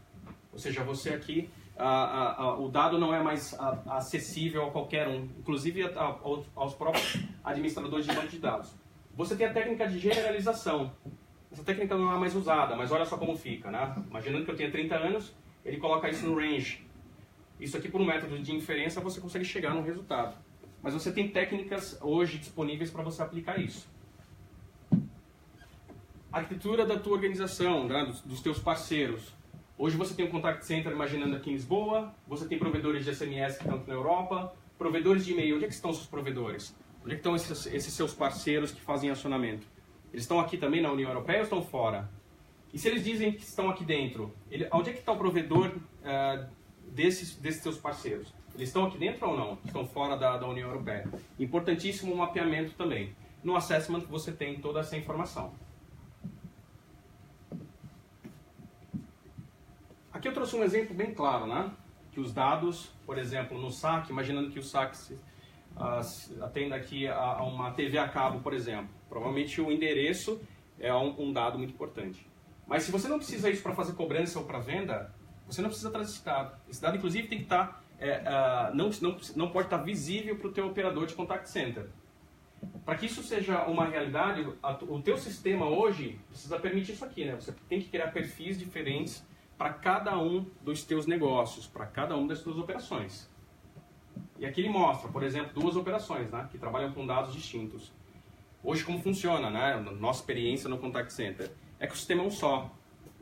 Ou seja, você aqui, o dado não é mais acessível a qualquer um, inclusive aos próprios administradores de banco de dados. Você tem a técnica de generalização. Essa técnica não é mais usada, mas olha só como fica, né? Imaginando que eu tenha 30 anos, ele coloca isso no range. Isso aqui, por um método de inferência, você consegue chegar num resultado. Mas você tem técnicas hoje disponíveis para você aplicar isso. A arquitetura da tua organização, né, dos teus parceiros. Hoje você tem um contact center imaginando aqui em Lisboa, você tem provedores de SMS que estão aqui na Europa, provedores de e-mail. Onde é que estão os seus provedores? Onde é que estão esses seus parceiros que fazem acionamento? Eles estão aqui também na União Europeia ou estão fora? E se eles dizem que estão aqui dentro, onde é que está o provedor desses seus parceiros? Eles estão aqui dentro ou não? Estão fora da União Europeia? Importantíssimo o mapeamento também. No assessment você tem toda essa informação. Aqui eu trouxe um exemplo bem claro, né? Que os dados, por exemplo, no saque, imaginando que o saque atenda aqui a uma TV a cabo, por exemplo. Provavelmente o endereço é um dado muito importante. Mas se você não precisa isso para fazer cobrança ou para venda, você não precisa trazer esse dado. Esse dado, inclusive, tem que estar, não pode estar visível para o teu operador de contact center. Para que isso seja uma realidade, o teu sistema hoje precisa permitir isso aqui, né? Você tem que criar perfis diferentes para cada um dos teus negócios, para cada uma das tuas operações. E aqui ele mostra, por exemplo, duas operações, né, que trabalham com dados distintos. Hoje como funciona, né, nossa experiência no contact center, é que o sistema é um só.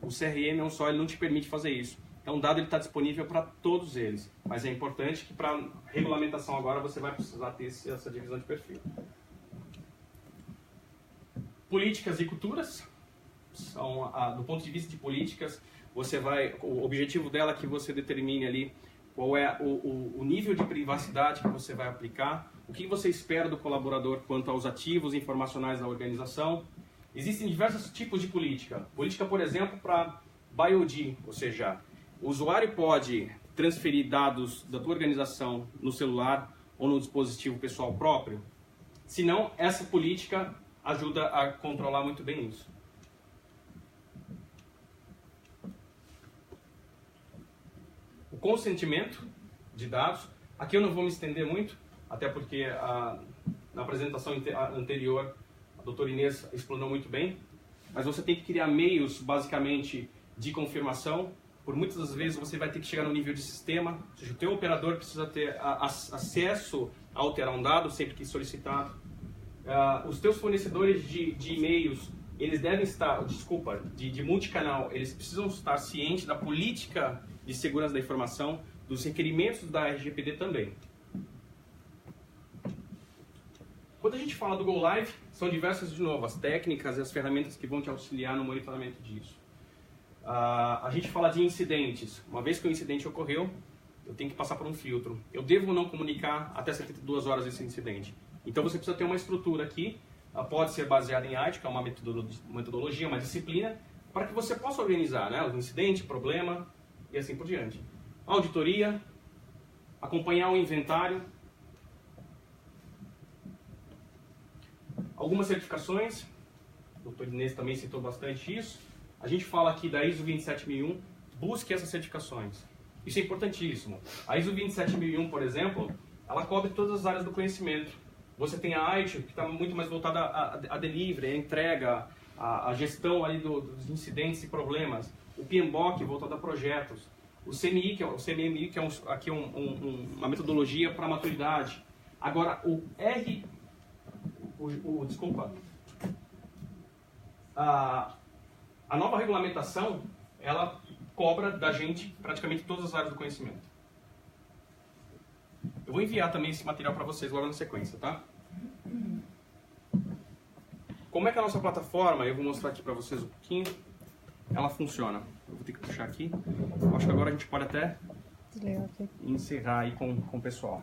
O CRM é um só, ele não te permite fazer isso. Então o dado está disponível para todos eles. Mas é importante que para regulamentação agora você vai precisar ter essa divisão de perfil. Políticas e culturas. São, do ponto de vista de políticas, o objetivo dela é que você determine ali qual é o nível de privacidade que você vai aplicar, o que você espera do colaborador quanto aos ativos informacionais da organização. Existem diversos tipos de política. Política, por exemplo, para BioD, ou seja, o usuário pode transferir dados da tua organização no celular ou no dispositivo pessoal próprio. Se não, essa política ajuda a controlar muito bem isso. O consentimento de dados. Aqui eu não vou me estender muito, até porque na apresentação anterior a doutora Inês explanou muito bem. mas você tem que criar meios, basicamente, de confirmação. Por muitas das vezes você vai ter que chegar no nível de sistema, ou seja, o teu operador precisa ter acesso a alterar um dado sempre que solicitado. Os teus fornecedores de e-mails, eles devem estar, de multicanal, eles precisam estar cientes da política de segurança da informação, dos requerimentos da RGPD também. Quando a gente fala do Go Live, são diversas, de novo, as técnicas e as ferramentas que vão te auxiliar no monitoramento disso. A gente fala de incidentes. Uma vez que o incidente ocorreu, eu tenho que passar por um filtro. Eu devo ou não comunicar até 72 horas esse incidente. Então você precisa ter uma estrutura aqui, pode ser baseada em AIT, que é uma metodologia, uma disciplina, para que você possa organizar, né, o incidente, problema e assim por diante. Auditoria, acompanhar o inventário, algumas certificações, o Dr. Inês também citou bastante isso. A gente fala aqui da ISO 27001, busque essas certificações. Isso é importantíssimo. A ISO 27001, por exemplo, ela cobre todas as áreas do conhecimento. Você tem a AIT, que está muito mais voltada a delivery, a entrega, a gestão ali dos incidentes e problemas. O PMBOK, voltado a projetos. O CMI, que é aqui uma metodologia para maturidade. Agora, a nova regulamentação, ela cobra da gente praticamente todas as áreas do conhecimento. Eu vou enviar também esse material para vocês logo na sequência, tá? Como é que a nossa plataforma, eu vou mostrar aqui para vocês um pouquinho, ela funciona. Eu vou ter que puxar aqui. Eu acho que agora a gente pode até encerrar aí com o pessoal.